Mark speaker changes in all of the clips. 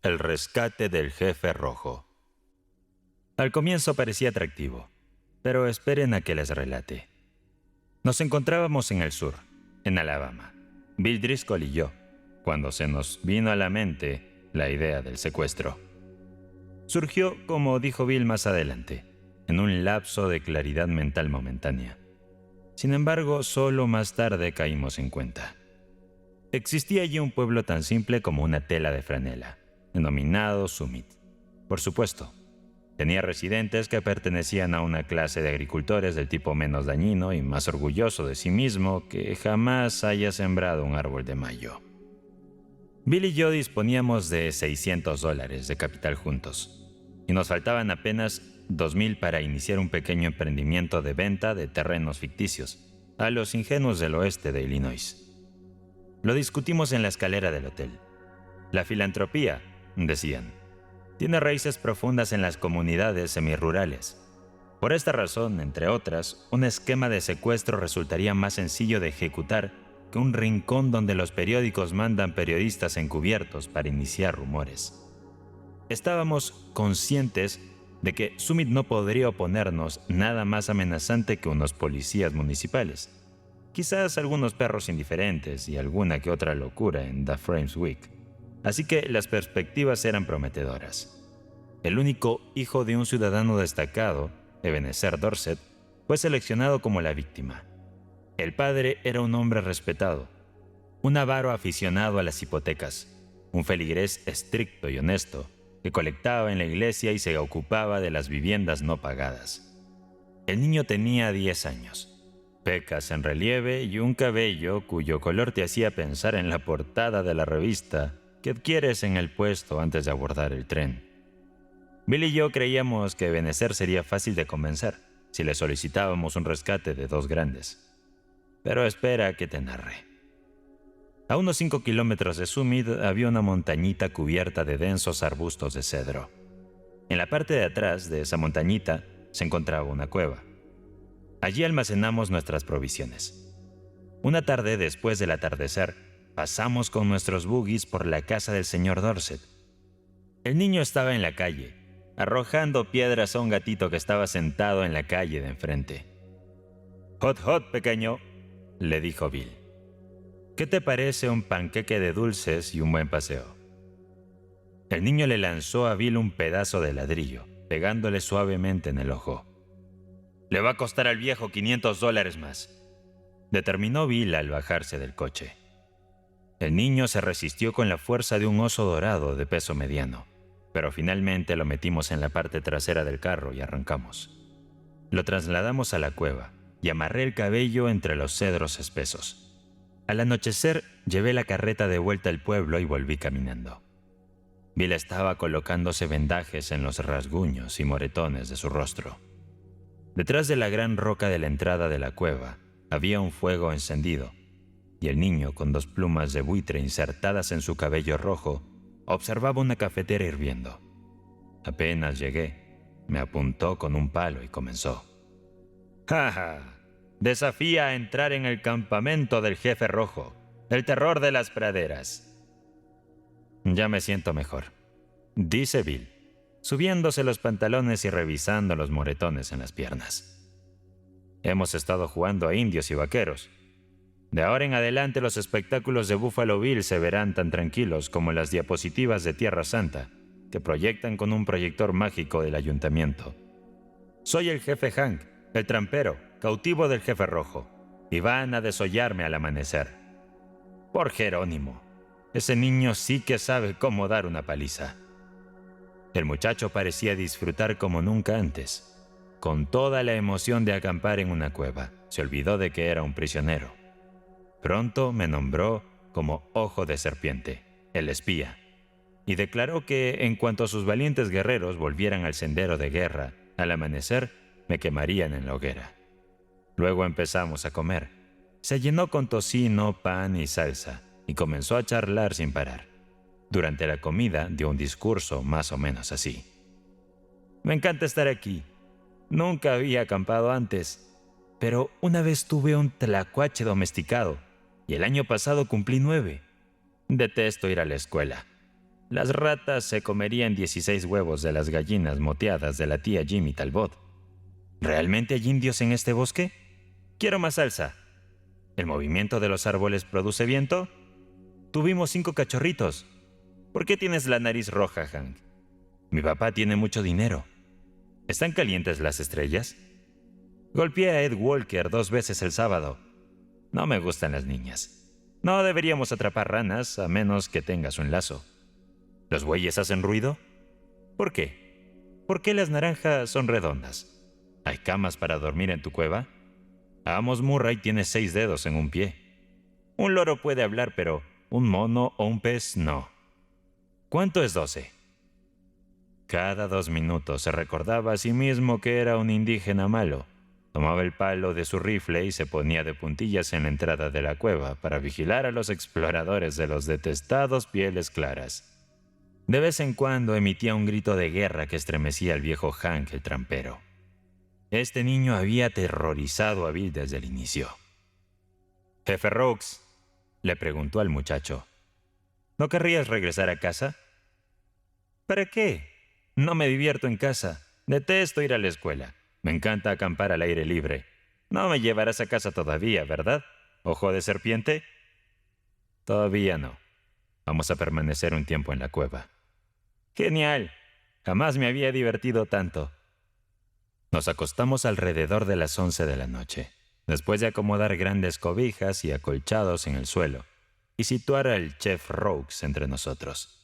Speaker 1: El rescate del jefe rojo. Al comienzo parecía atractivo, pero esperen a que les relate. Nos encontrábamos en el sur, en Alabama, Bill Driscoll y yo, cuando se nos vino a la mente la idea del secuestro. Surgió, como dijo Bill más adelante, en un lapso de claridad mental momentánea. Sin embargo, solo más tarde caímos en cuenta. Existía allí un pueblo tan simple como una tela de franela, denominado Summit. Por supuesto, tenía residentes que pertenecían a una clase de agricultores del tipo menos dañino y más orgulloso de sí mismo que jamás haya sembrado un árbol de mayo. Bill y yo disponíamos de $600 de capital juntos, y nos faltaban apenas $2,000 para iniciar un pequeño emprendimiento de venta de terrenos ficticios a los ingenuos del oeste de Illinois. Lo discutimos en la escalera del hotel. La filantropía, decían, tiene raíces profundas en las comunidades semirurales. Por esta razón, entre otras, un esquema de secuestro resultaría más sencillo de ejecutar que un rincón donde los periódicos mandan periodistas encubiertos para iniciar rumores. Estábamos conscientes de que Summit no podría oponernos nada más amenazante que unos policías municipales, quizás algunos perros indiferentes y alguna que otra locura en The Frames Week. Así que las perspectivas eran prometedoras. El único hijo de un ciudadano destacado, Ebenezer Dorset, fue seleccionado como la víctima. El padre era un hombre respetado, un avaro aficionado a las hipotecas, un feligrés estricto y honesto, que colectaba en la iglesia y se ocupaba de las viviendas no pagadas. El niño tenía 10 años, pecas en relieve y un cabello cuyo color te hacía pensar en la portada de la revista que adquieres en el puesto antes de abordar el tren. Bill y yo creíamos que Ebenezer sería fácil de convencer si le solicitábamos un rescate de 2 grandes. Pero espera que te narre. A unos 5 kilómetros de Summit había una montañita cubierta de densos arbustos de cedro. En la parte de atrás de esa montañita se encontraba una cueva. Allí almacenamos nuestras provisiones. Una tarde después del atardecer, pasamos con nuestros buggies por la casa del señor Dorset. El niño estaba en la calle, arrojando piedras a un gatito que estaba sentado en la calle de enfrente. «Hot, hot, pequeño», le dijo Bill. «¿Qué te parece un panqueque de dulces y un buen paseo?» El niño le lanzó a Bill un pedazo de ladrillo, pegándole suavemente en el ojo. «Le va a costar al viejo $500 más», determinó Bill al bajarse del coche. El niño se resistió con la fuerza de un oso dorado de peso mediano, pero finalmente lo metimos en la parte trasera del carro y arrancamos. Lo trasladamos a la cueva y amarré el cabello entre los cedros espesos. Al anochecer, llevé la carreta de vuelta al pueblo y volví caminando. Bill estaba colocándose vendajes en los rasguños y moretones de su rostro. Detrás de la gran roca de la entrada de la cueva había un fuego encendido, y el niño, con 2 plumas de buitre insertadas en su cabello rojo, observaba una cafetera hirviendo. Apenas llegué, me apuntó con un palo y comenzó. «¡Ja, ja! Desafía a entrar en el campamento del jefe rojo, el terror de las praderas». «Ya me siento mejor», dice Bill, subiéndose los pantalones y revisando los moretones en las piernas. «Hemos estado jugando a indios y vaqueros. De ahora en adelante los espectáculos de Buffalo Bill se verán tan tranquilos como las diapositivas de Tierra Santa que proyectan con un proyector mágico del ayuntamiento. Soy el jefe Hank, el trampero, cautivo del jefe rojo, y van a desollarme al amanecer. Por Jerónimo, ese niño sí que sabe cómo dar una paliza». El muchacho parecía disfrutar como nunca antes. Con toda la emoción de acampar en una cueva, se olvidó de que era un prisionero. Pronto me nombró como Ojo de Serpiente, el espía, y declaró que en cuanto sus valientes guerreros volvieran al sendero de guerra, al amanecer me quemarían en la hoguera. Luego empezamos a comer. Se llenó con tocino, pan y salsa, y comenzó a charlar sin parar. Durante la comida dio un discurso más o menos así. «Me encanta estar aquí. Nunca había acampado antes, pero una vez tuve un tlacuache domesticado, y el año pasado cumplí 9. Detesto ir a la escuela. las ratas se comerían 16 huevos de las gallinas moteadas de la tía Jimmy Talbot. ¿Realmente hay indios en este bosque? Quiero más salsa. ¿El movimiento de los árboles produce viento? Tuvimos 5 cachorritos. ¿Por qué tienes la nariz roja, Hank? Mi papá tiene mucho dinero. ¿Están calientes las estrellas? Golpeé a Ed Walker 2 veces el sábado. No me gustan las niñas. No deberíamos atrapar ranas a menos que tengas un lazo. ¿Los bueyes hacen ruido? ¿Por qué? ¿Por qué las naranjas son redondas? ¿Hay camas para dormir en tu cueva? Amos Murray tiene 6 dedos en un pie. Un loro puede hablar, pero un mono o un pez no. ¿Cuánto es 12? Cada 2 minutos se recordaba a sí mismo que era un indígena malo. Tomaba el palo de su rifle y se ponía de puntillas en la entrada de la cueva para vigilar a los exploradores de los detestados pieles claras. De vez en cuando emitía un grito de guerra que estremecía al viejo Hank el trampero. Este niño había aterrorizado a Bill desde el inicio. «Jefe Rogues», le preguntó al muchacho, «¿no querrías regresar a casa?» «¿Para qué? No me divierto en casa. Detesto ir a la escuela. Me encanta acampar al aire libre. No me llevarás a casa todavía, ¿verdad? ¿Ojo de serpiente?» «Todavía no. Vamos a permanecer un tiempo en la cueva». «Genial. Jamás me había divertido tanto». Nos acostamos alrededor de las 11 de la noche, después de acomodar grandes cobijas y acolchados en el suelo, y situar al chef Rogues entre nosotros.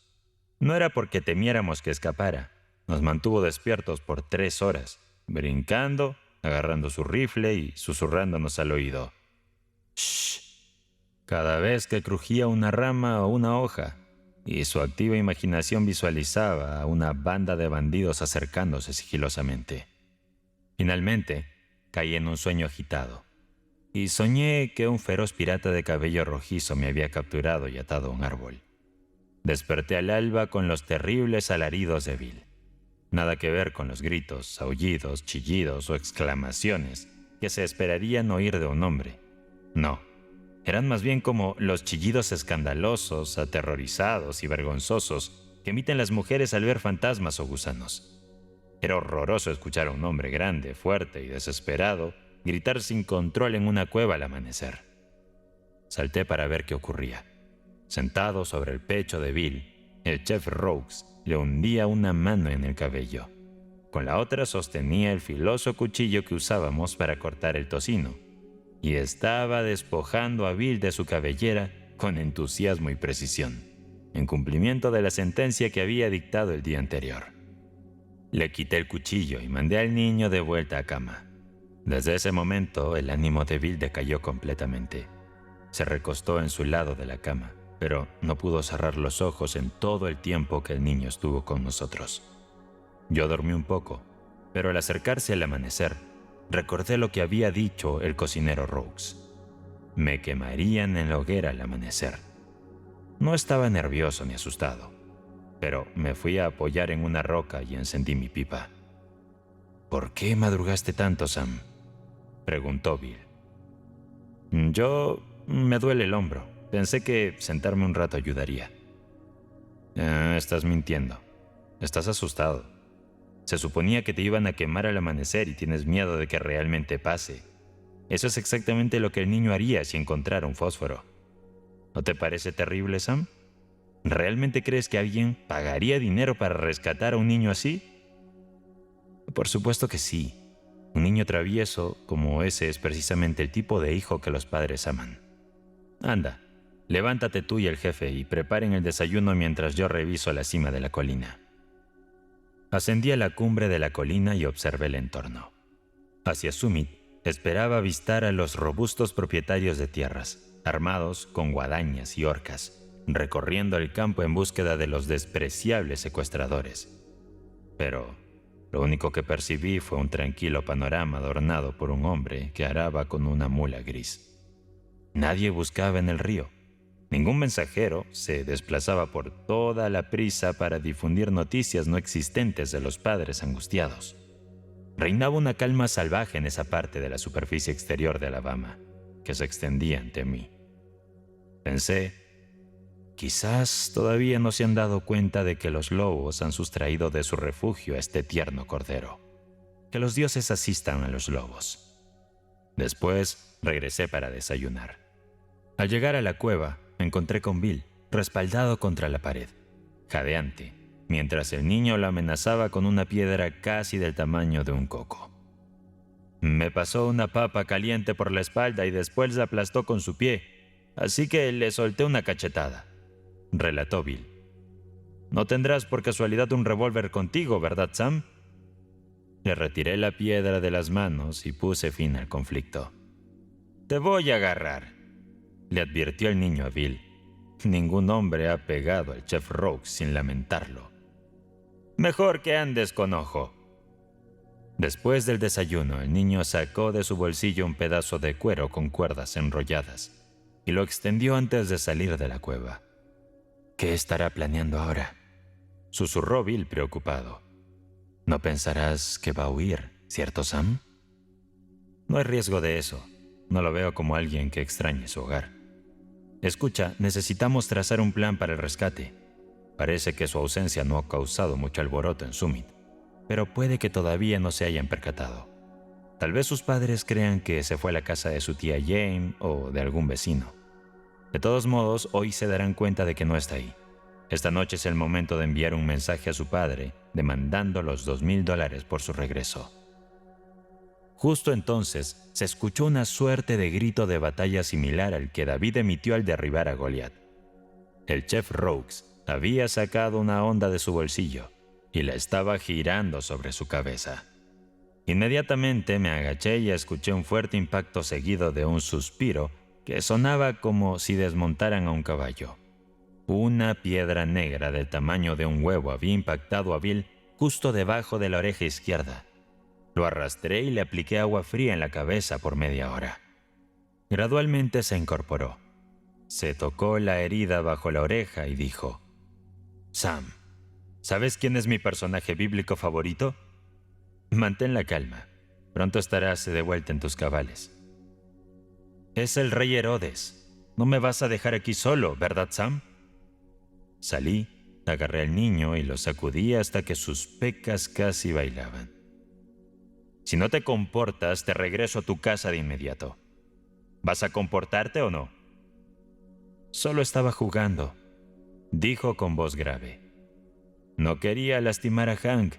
Speaker 1: No era porque temiéramos que escapara. Nos mantuvo despiertos por 3 horas, brincando, agarrando su rifle y susurrándonos al oído. «Shh», cada vez que crujía una rama o una hoja, y su activa imaginación visualizaba a una banda de bandidos acercándose sigilosamente. Finalmente, caí en un sueño agitado, y soñé que un feroz pirata de cabello rojizo me había capturado y atado a un árbol. Desperté al alba con los terribles alaridos de Bill. Nada que ver con los gritos, aullidos, chillidos o exclamaciones que se esperarían oír de un hombre. No, eran más bien como los chillidos escandalosos, aterrorizados y vergonzosos que emiten las mujeres al ver fantasmas o gusanos. Era horroroso escuchar a un hombre grande, fuerte y desesperado gritar sin control en una cueva al amanecer. Salté para ver qué ocurría. Sentado sobre el pecho de Bill, el chef Rogues le hundía una mano en el cabello. Con la otra sostenía el filoso cuchillo que usábamos para cortar el tocino, y estaba despojando a Bill de su cabellera con entusiasmo y precisión, en cumplimiento de la sentencia que había dictado el día anterior. Le quité el cuchillo y mandé al niño de vuelta a cama. Desde ese momento, el ánimo de Bill decayó completamente. Se recostó en su lado de la cama, pero no pudo cerrar los ojos en todo el tiempo que el niño estuvo con nosotros. Yo dormí un poco, pero al acercarse el amanecer, recordé lo que había dicho el cocinero Rogues. Me quemarían en la hoguera al amanecer. No estaba nervioso ni asustado, pero me fui a apoyar en una roca y encendí mi pipa. «¿Por qué madrugaste tanto, Sam?», preguntó Bill. Me duele el hombro. Pensé que sentarme un rato ayudaría». Estás mintiendo. Estás asustado. Se suponía que te iban a quemar al amanecer y tienes miedo de que realmente pase. Eso es exactamente lo que el niño haría si encontrara un fósforo. ¿No te parece terrible, Sam? ¿Realmente crees que alguien pagaría dinero para rescatar a un niño así? Por supuesto que sí. Un niño travieso como ese es precisamente el tipo de hijo que los padres aman. Anda, levántate tú y el jefe y preparen el desayuno mientras yo reviso la cima de la colina. Ascendí a la cumbre de la colina y observé el entorno. Hacia Summit esperaba avistar a los robustos propietarios de tierras, armados con guadañas y horcas, recorriendo el campo en búsqueda de los despreciables secuestradores. Pero lo único que percibí fue un tranquilo panorama adornado por un hombre que araba con una mula gris. Nadie buscaba en el río. Ningún mensajero se desplazaba por toda la prisa para difundir noticias no existentes de los padres angustiados. Reinaba una calma salvaje en esa parte de la superficie exterior de Alabama, que se extendía ante mí. Pensé, quizás todavía no se han dado cuenta de que los lobos han sustraído de su refugio a este tierno cordero. Que los dioses asistan a los lobos. Después regresé para desayunar. Al llegar a la cueva, me encontré con Bill, respaldado contra la pared, jadeante, mientras el niño lo amenazaba con una piedra casi del tamaño de un coco. Me pasó una papa caliente por la espalda y después la aplastó con su pie, así que le solté una cachetada, relató Bill. No tendrás por casualidad un revólver contigo, ¿verdad, Sam? Le retiré la piedra de las manos y puse fin al conflicto. Te voy a agarrar, le advirtió el niño a Bill. Ningún hombre ha pegado al chef Rogue sin lamentarlo. Mejor que andes con ojo. Después del desayuno, el niño sacó de su bolsillo un pedazo de cuero con cuerdas enrolladas y lo extendió antes de salir de la cueva. ¿Qué estará planeando ahora?, susurró Bill preocupado. No pensarás que va a huir, ¿cierto, Sam? No hay riesgo de eso. No lo veo como alguien que extrañe su hogar. Escucha, necesitamos trazar un plan para el rescate. Parece que su ausencia no ha causado mucho alboroto en Summit, pero puede que todavía no se hayan percatado. Tal vez sus padres crean que se fue a la casa de su tía Jane o de algún vecino. De todos modos, hoy se darán cuenta de que no está ahí. Esta noche es el momento de enviar un mensaje a su padre demandando los $2,000 por su regreso. Justo entonces se escuchó una suerte de grito de batalla similar al que David emitió al derribar a Goliat. El chef Rogues había sacado una honda de su bolsillo y la estaba girando sobre su cabeza. Inmediatamente me agaché y escuché un fuerte impacto seguido de un suspiro que sonaba como si desmontaran a un caballo. Una piedra negra del tamaño de un huevo había impactado a Bill justo debajo de la oreja izquierda. Lo arrastré y le apliqué agua fría en la cabeza por media hora. Gradualmente se incorporó. Se tocó la herida bajo la oreja y dijo: Sam, ¿sabes quién es mi personaje bíblico favorito? Mantén la calma. Pronto estarás de vuelta en tus cabales. Es el rey Herodes. No me vas a dejar aquí solo, ¿verdad, Sam? Salí, agarré al niño y lo sacudí hasta que sus pecas casi bailaban. Si no te comportas, te regreso a tu casa de inmediato. ¿Vas a comportarte o no? Solo estaba jugando, dijo con voz grave. No quería lastimar a Hank.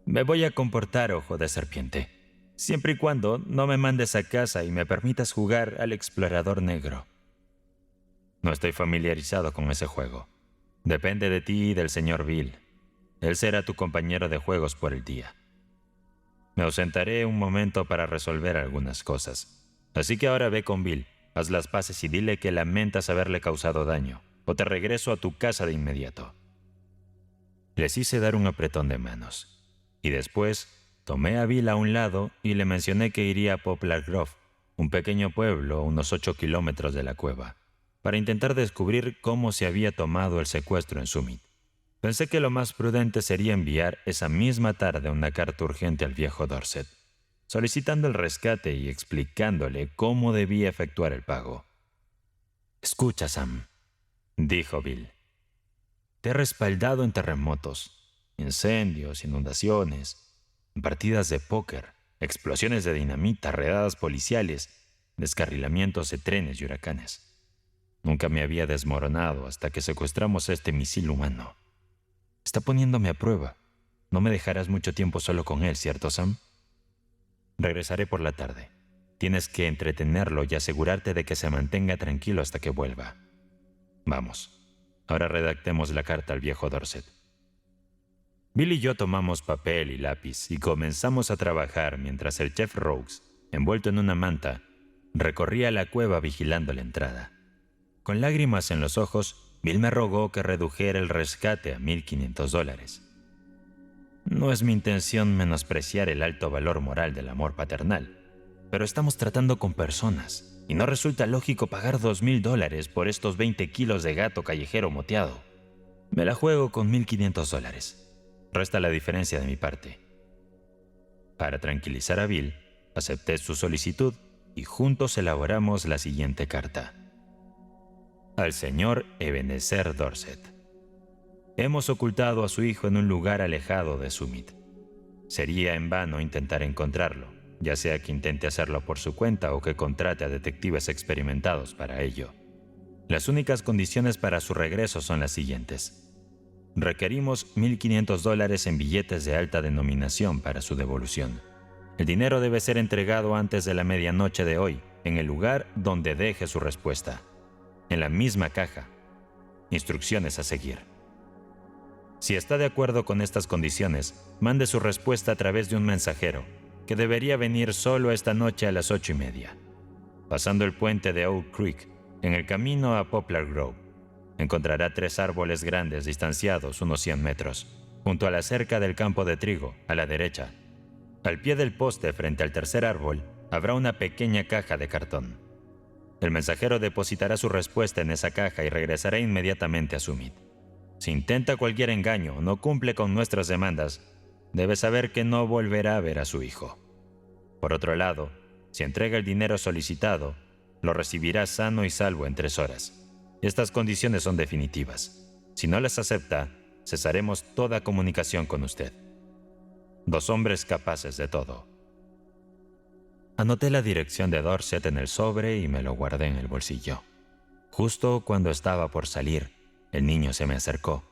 Speaker 1: Me voy a comportar, ojo de serpiente, siempre y cuando no me mandes a casa y me permitas jugar al explorador negro. No estoy familiarizado con ese juego. Depende de ti y del señor Bill. Él será tu compañero de juegos por el día. Me ausentaré un momento para resolver algunas cosas. Así que ahora ve con Bill, haz las paces y dile que lamentas haberle causado daño, o te regreso a tu casa de inmediato. Les hice dar un apretón de manos, y después tomé a Bill a un lado y le mencioné que iría a Poplar Grove, un pequeño pueblo a unos 8 kilómetros de la cueva, para intentar descubrir cómo se había tomado el secuestro en Summit. Pensé que lo más prudente sería enviar esa misma tarde una carta urgente al viejo Dorset, solicitando el rescate y explicándole cómo debía efectuar el pago. Escucha, Sam, dijo Bill. Te he respaldado en terremotos, incendios, inundaciones, partidas de póker, explosiones de dinamita, redadas policiales, descarrilamientos de trenes y huracanes. Nunca me había desmoronado hasta que secuestramos a este misil humano. Está poniéndome a prueba. No me dejarás mucho tiempo solo con él, ¿cierto, Sam? Regresaré por la tarde. Tienes que entretenerlo y asegurarte de que se mantenga tranquilo hasta que vuelva. Vamos, ahora redactemos la carta al viejo Dorset. Bill y yo tomamos papel y lápiz y comenzamos a trabajar mientras el chef Rogues, envuelto en una manta, recorría la cueva vigilando la entrada. Con lágrimas en los ojos, Bill me rogó que redujera el rescate a $1,500. No es mi intención menospreciar el alto valor moral del amor paternal, pero estamos tratando con personas y no resulta lógico pagar $2,000 por estos 20 kilos de gato callejero moteado. Me la juego con $1,500. Resta la diferencia de mi parte. Para tranquilizar a Bill, acepté su solicitud y juntos elaboramos la siguiente carta. al señor Ebenezer Dorset. Hemos ocultado a su hijo en un lugar alejado de Summit. Sería en vano intentar encontrarlo, ya sea que intente hacerlo por su cuenta o que contrate a detectives experimentados para ello. Las únicas condiciones para su regreso son las siguientes. Requerimos $1,500 en billetes de alta denominación para su devolución. El dinero debe ser entregado antes de la medianoche de hoy, en el lugar donde deje su respuesta. En la misma caja. Instrucciones a seguir. Si está de acuerdo con estas condiciones, mande su respuesta a través de un mensajero, que debería venir solo esta noche a las 8:30. Pasando el puente de Oak Creek, en el camino a Poplar Grove, encontrará 3 árboles grandes distanciados unos 100 metros, junto a la cerca del campo de trigo, a la derecha. Al pie del poste frente al tercer árbol, habrá una pequeña caja de cartón. El mensajero depositará su respuesta en esa caja y regresará inmediatamente a Summit. Si intenta cualquier engaño o no cumple con nuestras demandas, debe saber que no volverá a ver a su hijo. Por otro lado, si entrega el dinero solicitado, lo recibirá sano y salvo en 3 horas. Estas condiciones son definitivas. Si no las acepta, cesaremos toda comunicación con usted. 2 hombres capaces de todo. Anoté la dirección de Dorset en el sobre y me lo guardé en el bolsillo. Justo cuando estaba por salir, el niño se me acercó.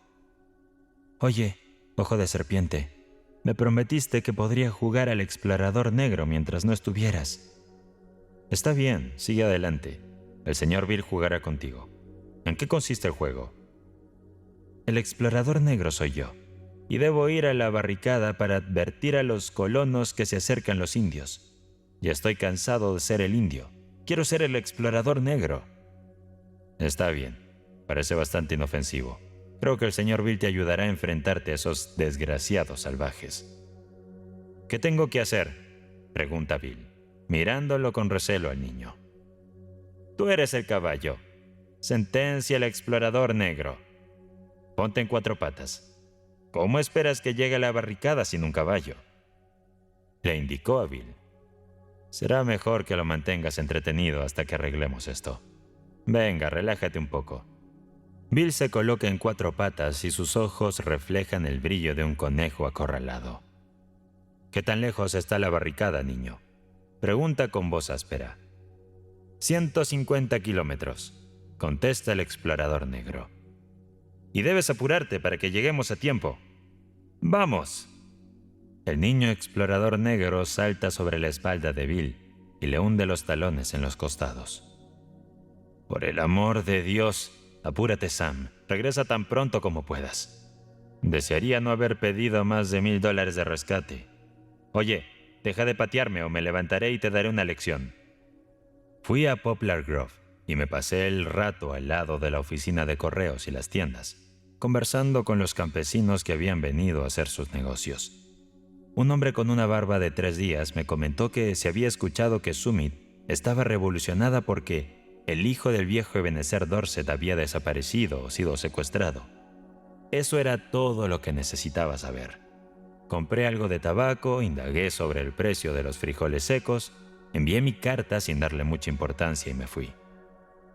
Speaker 1: «Oye, ojo de serpiente, me prometiste que podría jugar al explorador negro mientras no estuvieras». «Está bien, sigue adelante. El señor Bill jugará contigo. ¿En qué consiste el juego?» «El explorador negro soy yo, y debo ir a la barricada para advertir a los colonos que se acercan los indios. Ya estoy cansado de ser el indio. Quiero ser el explorador negro». «Está bien. Parece bastante inofensivo. Creo que el señor Bill te ayudará a enfrentarte a esos desgraciados salvajes». «¿Qué tengo que hacer?», pregunta Bill, mirándolo con recelo al niño. «Tú eres el caballo. Sentencia al explorador negro. Ponte en 4 patas. ¿Cómo esperas que llegue a la barricada sin un caballo?», le indicó a Bill. «Será mejor que lo mantengas entretenido hasta que arreglemos esto. Venga, relájate un poco». Bill se coloca en 4 patas y sus ojos reflejan el brillo de un conejo acorralado. «¿Qué tan lejos está la barricada, niño?», pregunta con voz áspera. 150 kilómetros, contesta el explorador negro. «Y debes apurarte para que lleguemos a tiempo. ¡Vamos!». El niño explorador negro salta sobre la espalda de Bill y le hunde los talones en los costados. «Por el amor de Dios, apúrate, Sam. Regresa tan pronto como puedas. Desearía no haber pedido más de $1,000 de rescate. Oye, deja de patearme o me levantaré y te daré una lección». Fui a Poplar Grove y me pasé el rato al lado de la oficina de correos y las tiendas, conversando con los campesinos que habían venido a hacer sus negocios. Un hombre con una barba de 3 días me comentó que se había escuchado que Summit estaba revolucionada porque el hijo del viejo Ebenezer Dorset había desaparecido o sido secuestrado. Eso era todo lo que necesitaba saber. Compré algo de tabaco, indagué sobre el precio de los frijoles secos, envié mi carta sin darle mucha importancia y me fui.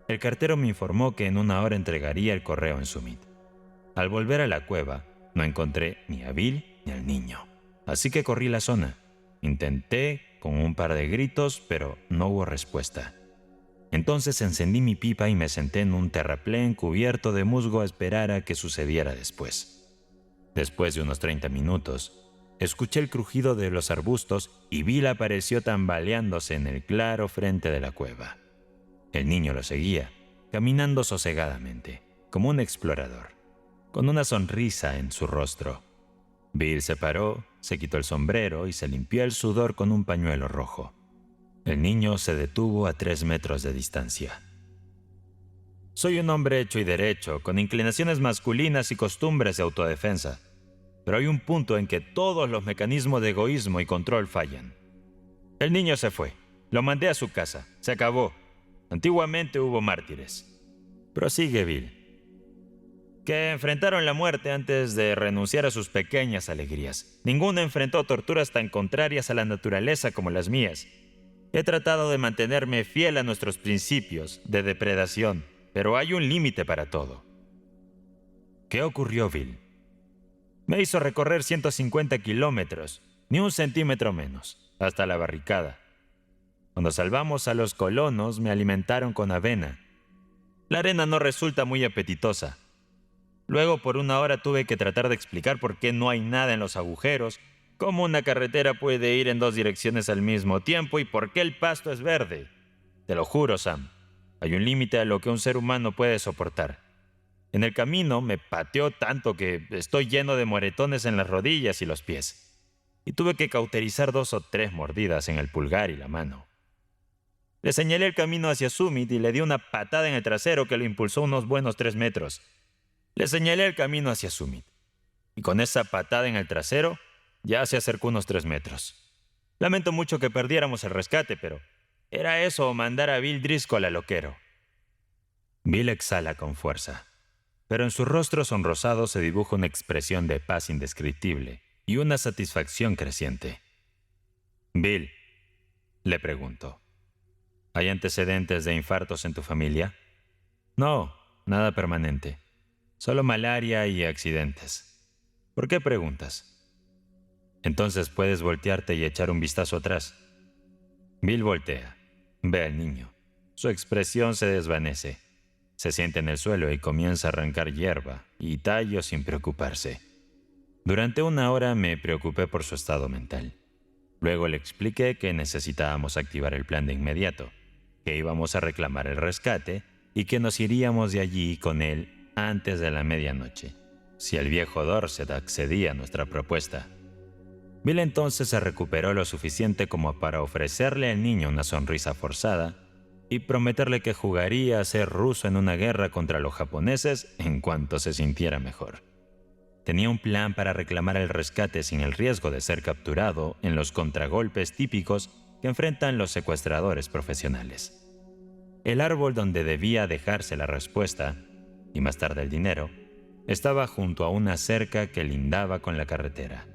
Speaker 1: El cartero me informó que en 1 hora entregaría el correo en Summit. Al volver a la cueva, no encontré ni a Bill ni al niño. Así que corrí la zona. Intenté con un par de gritos, pero no hubo respuesta. Entonces encendí mi pipa y me senté en un terraplén cubierto de musgo a esperar a que sucediera después. Después de unos 30 minutos, escuché el crujido de los arbustos y Bill apareció tambaleándose en el claro frente de la cueva. El niño lo seguía, caminando sosegadamente, como un explorador, con una sonrisa en su rostro. Bill se paró, se quitó el sombrero y se limpió el sudor con un pañuelo rojo. El niño se detuvo a 3 metros de distancia. «Soy un hombre hecho y derecho, con inclinaciones masculinas y costumbres de autodefensa. Pero hay un punto en que todos los mecanismos de egoísmo y control fallan. El niño se fue. Lo mandé a su casa. Se acabó. Antiguamente hubo mártires». Prosigue Bill. «Que enfrentaron la muerte antes de renunciar a sus pequeñas alegrías. Ninguno enfrentó torturas tan contrarias a la naturaleza como las mías. He tratado de mantenerme fiel a nuestros principios de depredación, pero hay un límite para todo. ¿Qué ocurrió, Bill? Me hizo recorrer 150 kilómetros, ni un centímetro menos, hasta la barricada. Cuando salvamos a los colonos, me alimentaron con avena. La arena no resulta muy apetitosa. Luego, por una hora tuve que tratar de explicar por qué no hay nada en los agujeros, cómo una carretera puede ir en dos direcciones al mismo tiempo y por qué el pasto es verde. Te lo juro, Sam, hay un límite a lo que un ser humano puede soportar. En el camino me pateó tanto que estoy lleno de moretones en las rodillas y los pies. Y tuve que cauterizar 2 o 3 mordidas en el pulgar y la mano. Le señalé el camino hacia Summit y le di una patada en el trasero que lo impulsó unos buenos 3 metros. Le señalé el camino hacia Summit. Y con esa patada en el trasero, ya se acercó unos 3 metros. Lamento mucho que perdiéramos el rescate, pero era eso o mandar a Bill Driscoll al loquero. Bill exhala con fuerza, pero en su rostro sonrosado se dibuja una expresión de paz indescriptible y una satisfacción creciente. Bill, le pregunto, ¿hay antecedentes de infartos en tu familia? No, nada permanente. Solo malaria y accidentes. ¿Por qué preguntas? Entonces puedes voltearte y echar un vistazo atrás. Bill voltea. Ve al niño. Su expresión se desvanece. Se sienta en el suelo y comienza a arrancar hierba y tallos sin preocuparse. Durante una hora me preocupé por su estado mental. Luego le expliqué que necesitábamos activar el plan de inmediato, que íbamos a reclamar el rescate y que nos iríamos de allí con él antes de la medianoche, si el viejo Dorset accedía a nuestra propuesta. Bill entonces se recuperó lo suficiente como para ofrecerle al niño una sonrisa forzada y prometerle que jugaría a ser ruso en una guerra contra los japoneses en cuanto se sintiera mejor. Tenía un plan para reclamar el rescate sin el riesgo de ser capturado en los contragolpes típicos que enfrentan los secuestradores profesionales. El árbol donde debía dejarse la respuesta, y más tarde el dinero, estaba junto a una cerca que lindaba con la carretera,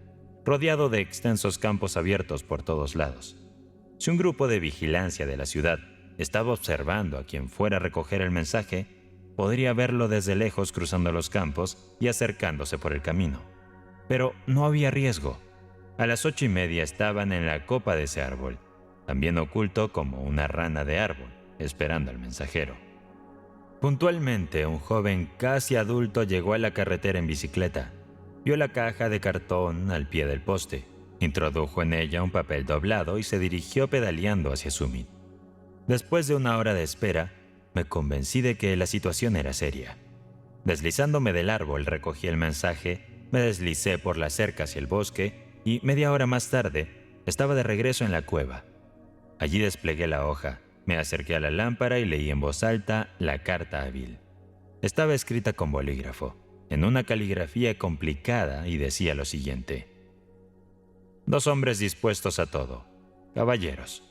Speaker 1: rodeado de extensos campos abiertos por todos lados. Si un grupo de vigilancia de la ciudad estaba observando a quien fuera a recoger el mensaje, podría verlo desde lejos cruzando los campos y acercándose por el camino. Pero no había riesgo. A las 8:30 estaban en la copa de ese árbol, también oculto como una rana de árbol, esperando al mensajero. Puntualmente, un joven casi adulto llegó a la carretera en bicicleta. Vio la caja de cartón al pie del poste, introdujo en ella un papel doblado y se dirigió pedaleando hacia Summit. Después de una hora de espera, me convencí de que la situación era seria. Deslizándome del árbol, recogí el mensaje, me deslicé por la cerca hacia el bosque y media hora más tarde estaba de regreso en la cueva. Allí desplegué la hoja, me acerqué a la lámpara y leí en voz alta la carta a Bill. Estaba escrita con bolígrafo, en una caligrafía complicada y decía lo siguiente: 2 hombres dispuestos a todo, caballeros.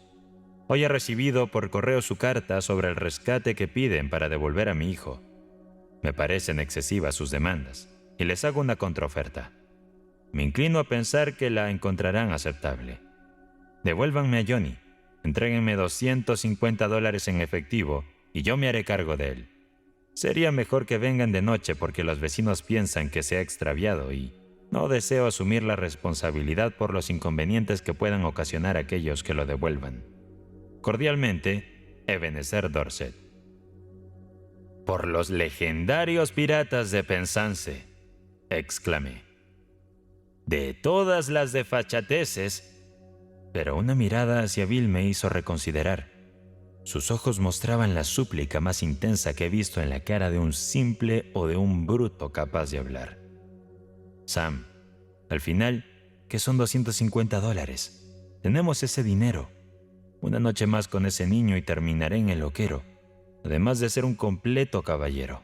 Speaker 1: Hoy he recibido por correo su carta sobre el rescate que piden para devolver a mi hijo. Me parecen excesivas sus demandas y les hago una contraoferta. Me inclino a pensar que la encontrarán aceptable. Devuélvanme a Johnny, entréguenme $250 en efectivo y yo me haré cargo de él. Sería mejor que vengan de noche porque los vecinos piensan que se ha extraviado y no deseo asumir la responsabilidad por los inconvenientes que puedan ocasionar aquellos que lo devuelvan. Cordialmente, Ebenezer Dorset. «Por los legendarios piratas de Penzance», exclamé. «De todas las desfachateces». Pero una mirada hacia Bill me hizo reconsiderar. Sus ojos mostraban la súplica más intensa que he visto en la cara de un simple o de un bruto capaz de hablar. «Sam, al final, ¿qué son $250? Tenemos ese dinero. Una noche más con ese niño y terminaré en el loquero, además de ser un completo caballero.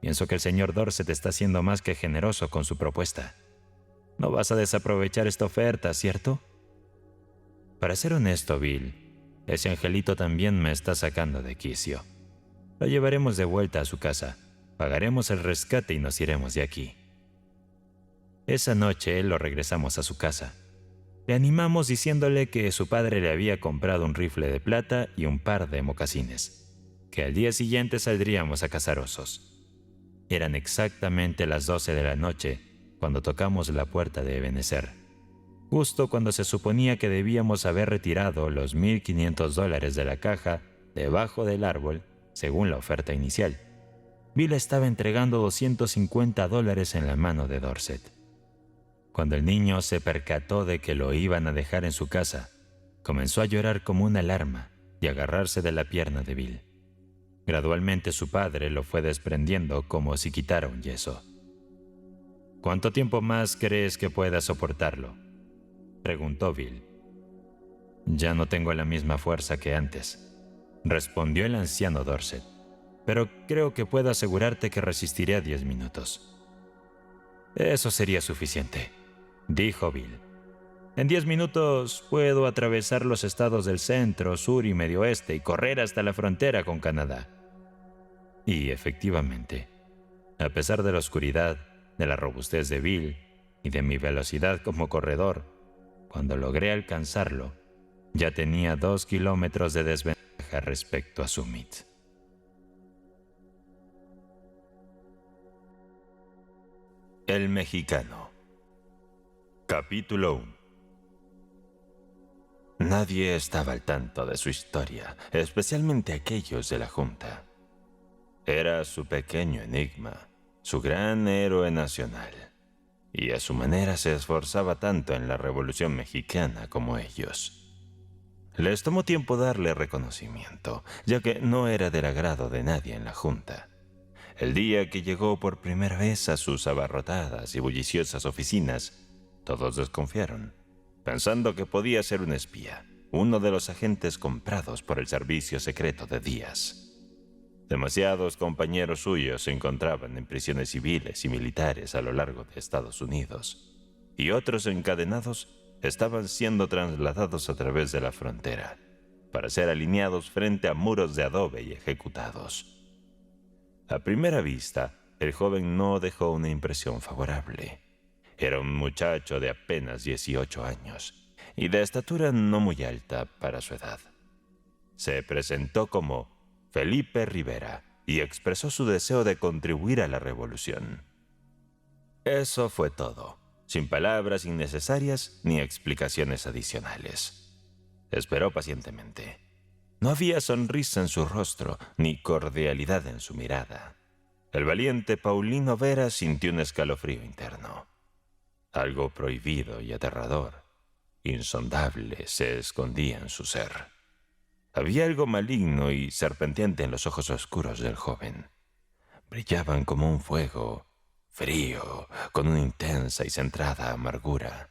Speaker 1: Pienso que el señor Dorset está siendo más que generoso con su propuesta. No vas a desaprovechar esta oferta, ¿cierto?» Para ser honesto, Bill, ese angelito también me está sacando de quicio. Lo llevaremos de vuelta a su casa, pagaremos el rescate y nos iremos de aquí. Esa noche lo regresamos a su casa. Le animamos diciéndole que su padre le había comprado un rifle de plata y un par de mocasines. que al día siguiente saldríamos a cazar osos. Eran exactamente las 12 de la noche cuando tocamos la puerta de Ebenezer, justo cuando se suponía que debíamos haber retirado los $1,500 de la caja debajo del árbol, según la oferta inicial. Bill estaba entregando $250 en la mano de Dorset. Cuando el niño se percató de que lo iban a dejar en su casa, comenzó a llorar como una alarma y a agarrarse de la pierna de Bill. Gradualmente su padre lo fue desprendiendo como si quitara un yeso. ¿Cuánto tiempo más crees que pueda soportarlo?, preguntó Bill. Ya no tengo la misma fuerza que antes, respondió el anciano Dorset, pero creo que puedo asegurarte que resistiré 10 minutos. Eso sería suficiente, dijo Bill. En 10 minutos puedo atravesar los estados del centro, sur y medio oeste y correr hasta la frontera con Canadá. Y efectivamente, a pesar de la oscuridad, de la robustez de Bill y de mi velocidad como corredor, cuando logré alcanzarlo, ya tenía 2 kilómetros de desventaja respecto a Summit. El mexicano. Capítulo 1. Nadie estaba al tanto de su historia, especialmente aquellos de la Junta. Era su pequeño enigma, su gran héroe nacional, y a su manera se esforzaba tanto en la Revolución Mexicana como ellos. Les tomó tiempo darle reconocimiento, ya que no era del agrado de nadie en la Junta. El día que llegó por primera vez a sus abarrotadas y bulliciosas oficinas, todos desconfiaron, pensando que podía ser un espía, uno de los agentes comprados por el servicio secreto de Díaz. Demasiados compañeros suyos se encontraban en prisiones civiles y militares a lo largo de Estados Unidos, y otros encadenados estaban siendo trasladados a través de la frontera, para ser alineados frente a muros de adobe y ejecutados. A primera vista, el joven no dejó una impresión favorable. Era un muchacho de apenas 18 años y de estatura no muy alta para su edad. Se presentó como Felipe Rivera y expresó su deseo de contribuir a la revolución. Eso fue todo, sin palabras innecesarias ni explicaciones adicionales. Esperó pacientemente. No había sonrisa en su rostro ni cordialidad en su mirada. El valiente Paulino Vera sintió un escalofrío interno. Algo prohibido y aterrador, insondable, se escondía en su ser. Había algo maligno y serpenteante en los ojos oscuros del joven. Brillaban como un fuego, frío, con una intensa y centrada amargura.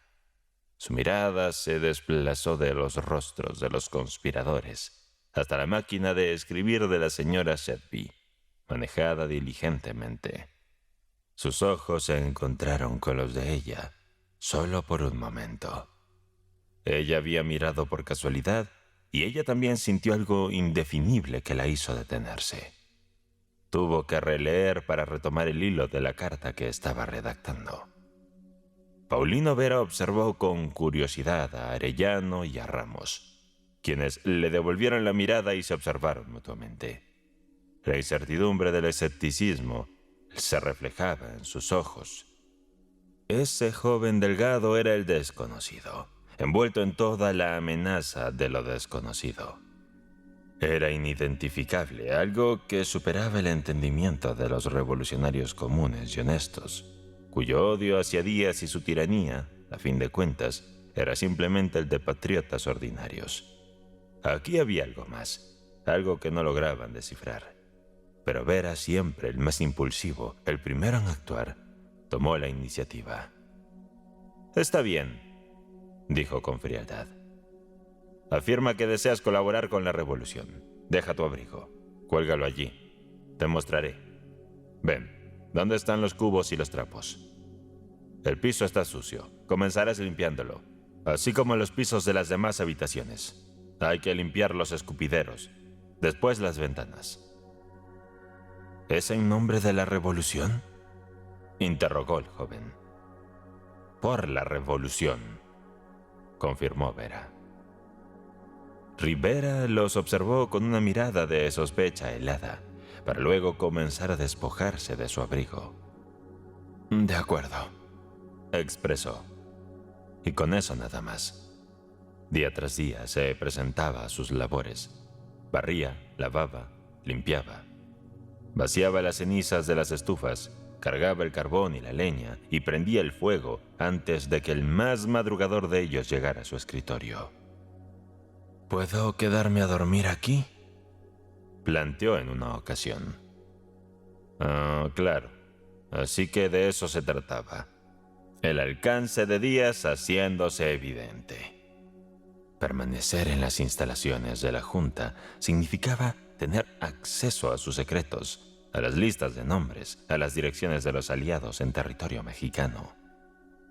Speaker 1: Su mirada se desplazó de los rostros de los conspiradores hasta la máquina de escribir de la señora Shelby, manejada diligentemente. Sus ojos se encontraron con los de ella, solo por un momento. Ella había mirado por casualidad, y ella también sintió algo indefinible que la hizo detenerse. Tuvo que releer para retomar el hilo de la carta que estaba redactando. Paulino Vera observó con curiosidad a Arellano y a Ramos, quienes le devolvieron la mirada y se observaron mutuamente. La incertidumbre del escepticismo se reflejaba en sus ojos. Ese joven delgado era el desconocido, envuelto en toda la amenaza de lo desconocido. Era inidentificable, algo que superaba el entendimiento de los revolucionarios comunes y honestos, cuyo odio hacia Díaz y su tiranía, a fin de cuentas, era simplemente el de patriotas ordinarios. Aquí había algo más, algo que no lograban descifrar. Pero Vera, siempre el más impulsivo, el primero en actuar, tomó la iniciativa. «Está bien», dijo con frialdad. «Afirma que deseas colaborar con la revolución. Deja tu abrigo. Cuélgalo allí. Te mostraré. Ven, ¿dónde están los cubos y los trapos? El piso está sucio. Comenzarás limpiándolo, así como los pisos de las demás habitaciones. Hay que limpiar los escupideros, después las ventanas». «¿Es en nombre de la revolución?», interrogó el joven. «Por la revolución», confirmó Vera. Rivera los observó con una mirada de sospecha helada, para luego comenzar a despojarse de su abrigo. «De acuerdo», expresó, y con eso nada más. Día tras día se presentaba a sus labores. Barría, lavaba, limpiaba. Vaciaba las cenizas de las estufas, cargaba el carbón y la leña y prendía el fuego antes de que el más madrugador de ellos llegara a su escritorio. «¿Puedo quedarme a dormir aquí?», planteó en una ocasión. Claro. Así que de eso se trataba. El alcance de Díaz haciéndose evidente. Permanecer en las instalaciones de la Junta significaba tener acceso a sus secretos, a las listas de nombres, a las direcciones de los aliados en territorio mexicano.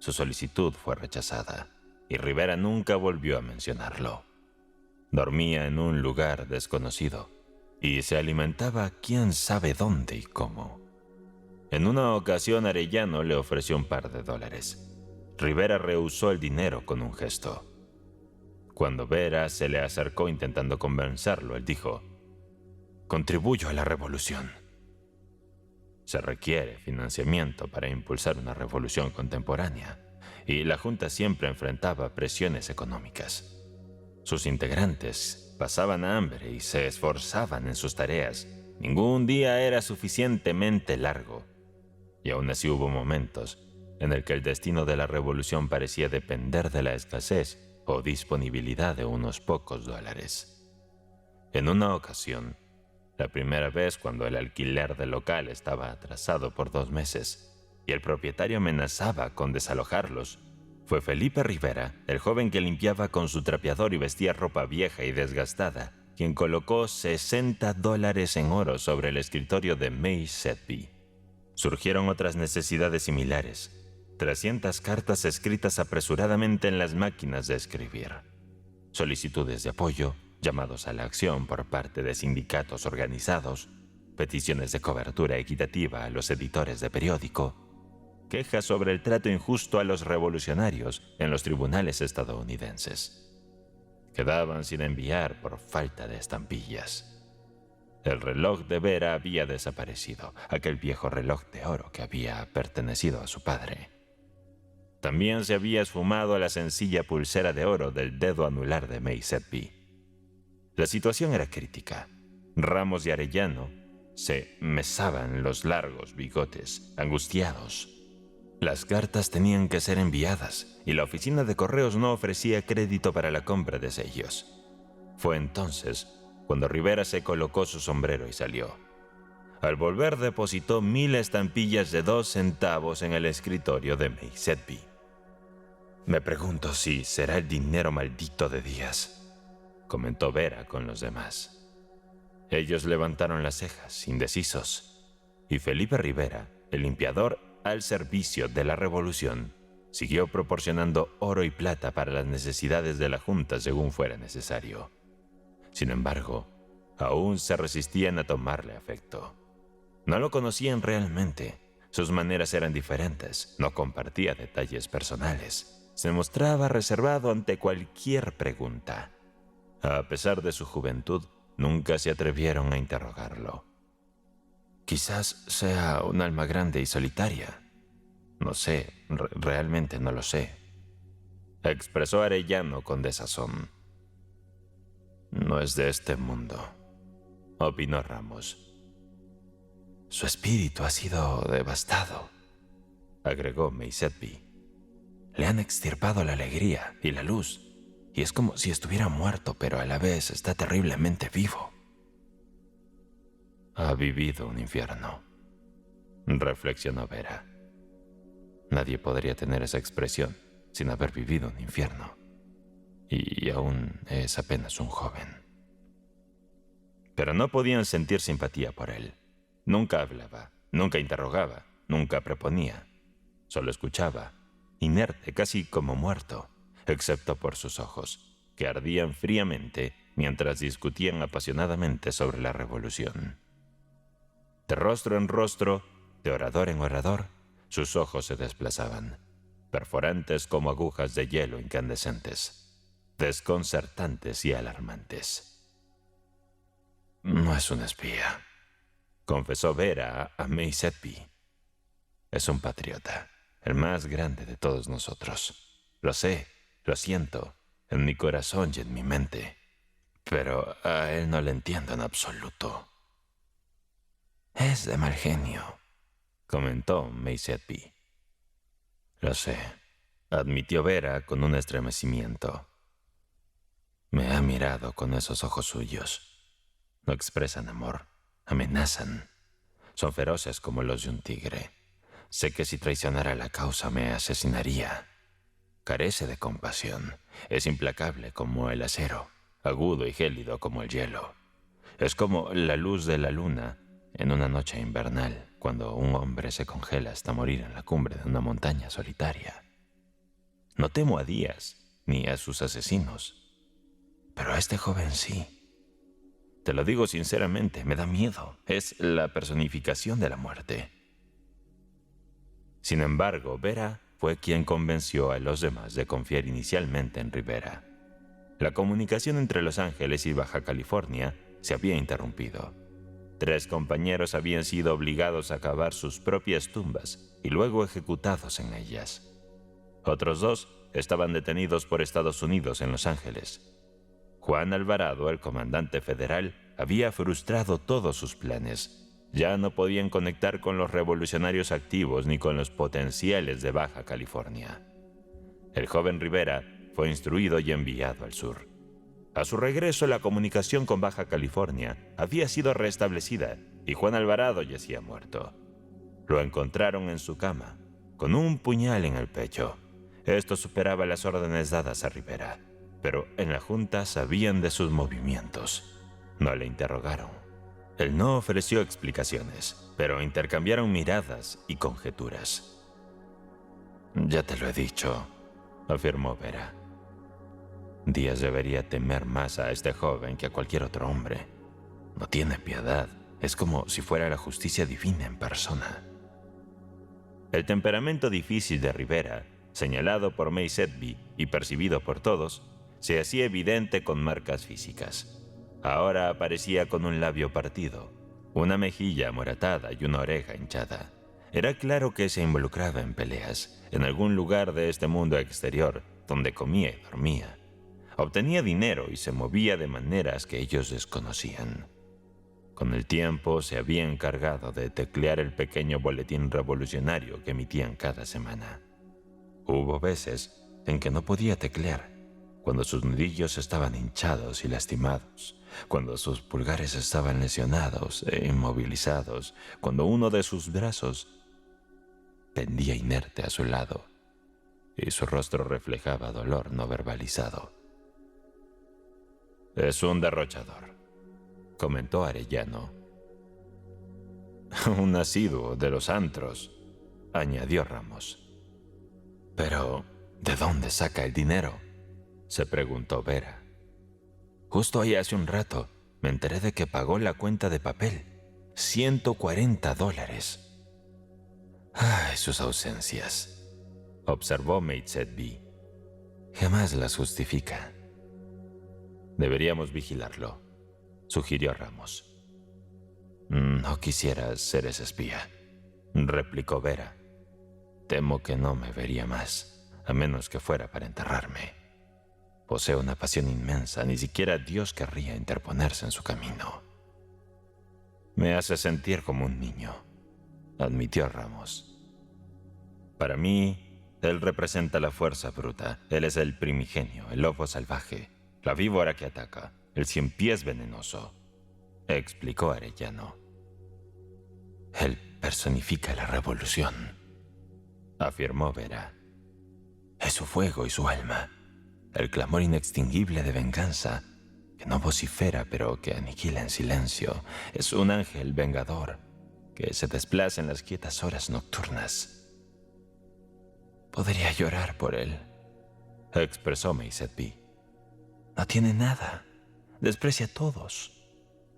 Speaker 1: Su solicitud fue rechazada y Rivera nunca volvió a mencionarlo. Dormía en un lugar desconocido y se alimentaba quién sabe dónde y cómo. En una ocasión Arellano le ofreció un par de dólares. Rivera rehusó el dinero con un gesto. Cuando Vera se le acercó intentando convencerlo, él dijo: «Contribuyo a la revolución». Se requiere financiamiento para impulsar una revolución contemporánea, y la Junta siempre enfrentaba presiones económicas. Sus integrantes pasaban hambre y se esforzaban en sus tareas. Ningún día era suficientemente largo. Y aún así hubo momentos en el que el destino de la revolución parecía depender de la escasez o disponibilidad de unos pocos dólares. En una ocasión, la primera vez cuando el alquiler del local estaba atrasado por 2 meses y el propietario amenazaba con desalojarlos, fue Felipe Rivera, el joven que limpiaba con su trapeador y vestía ropa vieja y desgastada, quien colocó $60 en oro sobre el escritorio de May Sedby. Surgieron otras necesidades similares. 300 cartas escritas apresuradamente en las máquinas de escribir. Solicitudes de apoyo, llamados a la acción por parte de sindicatos organizados, peticiones de cobertura equitativa a los editores de periódico, quejas sobre el trato injusto a los revolucionarios en los tribunales estadounidenses. Quedaban sin enviar por falta de estampillas. El reloj de Vera había desaparecido, aquel viejo reloj de oro que había pertenecido a su padre. También se había esfumado la sencilla pulsera de oro del dedo anular de May Sedby. La situación era crítica. Ramos y Arellano se mesaban los largos bigotes, angustiados. Las cartas tenían que ser enviadas y la oficina de correos no ofrecía crédito para la compra de sellos. Fue entonces cuando Rivera se colocó su sombrero y salió. Al volver depositó 1000 estampillas de 2 centavos en el escritorio de May Sedby. «Me pregunto si será el dinero maldito de Díaz», comentó Vera con los demás. Ellos levantaron las cejas, indecisos, y Felipe Rivera, el limpiador al servicio de la revolución, siguió proporcionando oro y plata para las necesidades de la Junta según fuera necesario. Sin embargo, aún se resistían a tomarle afecto. No lo conocían realmente, sus maneras eran diferentes, no compartía detalles personales, se mostraba reservado ante cualquier pregunta. A pesar de su juventud, nunca se atrevieron a interrogarlo. «Quizás sea un alma grande y solitaria. No sé, realmente no lo sé», expresó Arellano con desazón. «No es de este mundo», opinó Ramos. «Su espíritu ha sido devastado», agregó May Sedby. «Le han extirpado la alegría y la luz, y es como si estuviera muerto, pero a la vez está terriblemente vivo». «Ha vivido un infierno», reflexionó Vera. Nadie podría tener esa expresión sin haber vivido un infierno. Y aún es apenas un joven. Pero no podían sentir simpatía por él. Nunca hablaba, nunca interrogaba, nunca proponía. Solo escuchaba, inerte, casi como muerto, excepto por sus ojos, que ardían fríamente mientras discutían apasionadamente sobre la revolución. De rostro en rostro, de orador en orador, sus ojos se desplazaban, perforantes como agujas de hielo incandescentes.
Speaker 2: desconcertantes y alarmantes. No es un espía, confesó Vera a May Sedby. Es un patriota, el más grande de todos nosotros. Lo sé, lo siento, en mi corazón y en mi mente. Pero a él no le entiendo en absoluto. Es de mal genio, comentó May Sedby. Lo sé, admitió Vera con un estremecimiento. Me ha mirado con esos ojos suyos. No expresan amor, amenazan. Son feroces como los de un tigre. Sé que si traicionara la causa me asesinaría. Carece de compasión. Es implacable como el acero, agudo y gélido como el hielo. Es como la luz de la luna en una noche invernal, cuando un hombre se congela hasta morir en la cumbre de una montaña solitaria. No temo a Díaz ni a sus asesinos, pero a este joven sí. Te lo digo sinceramente, me da miedo. Es la personificación de la muerte. Sin embargo, Vera fue quien convenció a los demás de confiar inicialmente en Rivera. La comunicación entre Los Ángeles y Baja California se había interrumpido. 3 compañeros habían sido obligados a cavar sus propias tumbas y luego ejecutados en ellas. Otros 2 estaban detenidos por Estados Unidos en Los Ángeles. Juan Alvarado, el comandante federal, había frustrado todos sus planes. Ya no podían conectar con los revolucionarios activos ni con los potenciales de Baja California. El joven Rivera fue instruido y enviado al sur. A su regreso, la comunicación con Baja California había sido restablecida y Juan Alvarado yacía muerto. Lo encontraron en su cama, con un puñal en el pecho. Esto superaba las órdenes dadas a Rivera, pero en la junta sabían de sus movimientos. No le interrogaron. Él no ofreció explicaciones, pero intercambiaron miradas y conjeturas. Ya te lo he dicho, afirmó Vera. Díaz debería temer más a este joven que a cualquier otro hombre. No tiene piedad, es como si fuera la justicia divina en persona. El temperamento difícil de Rivera, señalado por May Sedby y percibido por todos, se hacía evidente con marcas físicas. Ahora aparecía con un labio partido, una mejilla amoratada y una oreja hinchada. Era claro que se involucraba en peleas, en algún lugar de este mundo exterior, donde comía y dormía. Obtenía dinero y se movía de maneras que ellos desconocían. Con el tiempo se había encargado de teclear el pequeño boletín revolucionario que emitían cada semana. Hubo veces en que no podía teclear, cuando sus nudillos estaban hinchados y lastimados, cuando sus pulgares estaban lesionados e inmovilizados, cuando uno de sus brazos pendía inerte a su lado y su rostro reflejaba dolor no verbalizado. Es un derrochador, comentó Arellano. Un asiduo de los antros, añadió Ramos. Pero, ¿de dónde saca el dinero?, se preguntó Vera. Justo ahí hace un rato me enteré de que pagó la cuenta de papel, $140. Ay, sus ausencias, observó May Sedby. Jamás las justifica. Deberíamos vigilarlo, sugirió Ramos. No quisiera ser ese espía, replicó Vera. Temo que no me vería más, a menos que fuera para enterrarme. Posee una pasión inmensa, ni siquiera Dios querría interponerse en su camino. Me hace sentir como un niño, admitió Ramos. Para mí, él representa la fuerza bruta. Él es el primigenio, el lobo salvaje, la víbora que ataca, el 100 pies venenoso, explicó Arellano. Él personifica la revolución, afirmó Vera. Es su fuego y su alma, el clamor inextinguible de venganza, que no vocifera pero que aniquila en silencio. Es un ángel vengador que se desplaza en las quietas horas nocturnas. Podría llorar por él, expresó May Sedby. No tiene nada, desprecia a todos.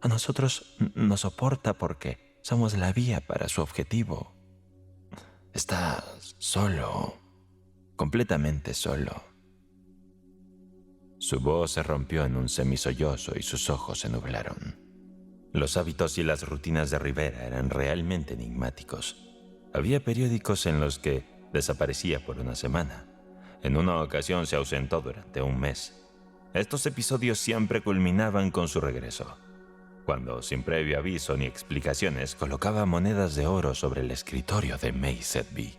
Speaker 2: A nosotros nos soporta porque somos la vía para su objetivo. Está solo, completamente solo. Su voz se rompió en un semisollozo y sus ojos se nublaron. Los hábitos y las rutinas de Rivera eran realmente enigmáticos. Había periódicos en los que desaparecía por una semana. En una ocasión se ausentó durante un mes. Estos episodios siempre culminaban con su regreso, cuando, sin previo aviso ni explicaciones, colocaba monedas de oro sobre el escritorio de May Sedby.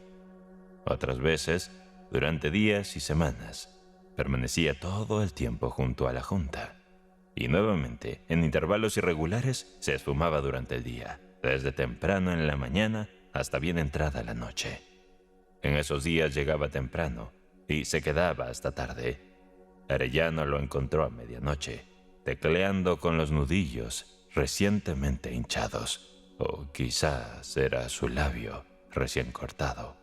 Speaker 2: Otras veces, durante días y semanas, permanecía todo el tiempo junto a la Junta. Y nuevamente, en intervalos irregulares, se esfumaba durante el día, desde temprano en la mañana hasta bien entrada la noche. En esos días llegaba temprano y se quedaba hasta tarde. Arellano lo encontró a medianoche, tecleando con los nudillos recientemente hinchados, o quizás era su labio recién cortado,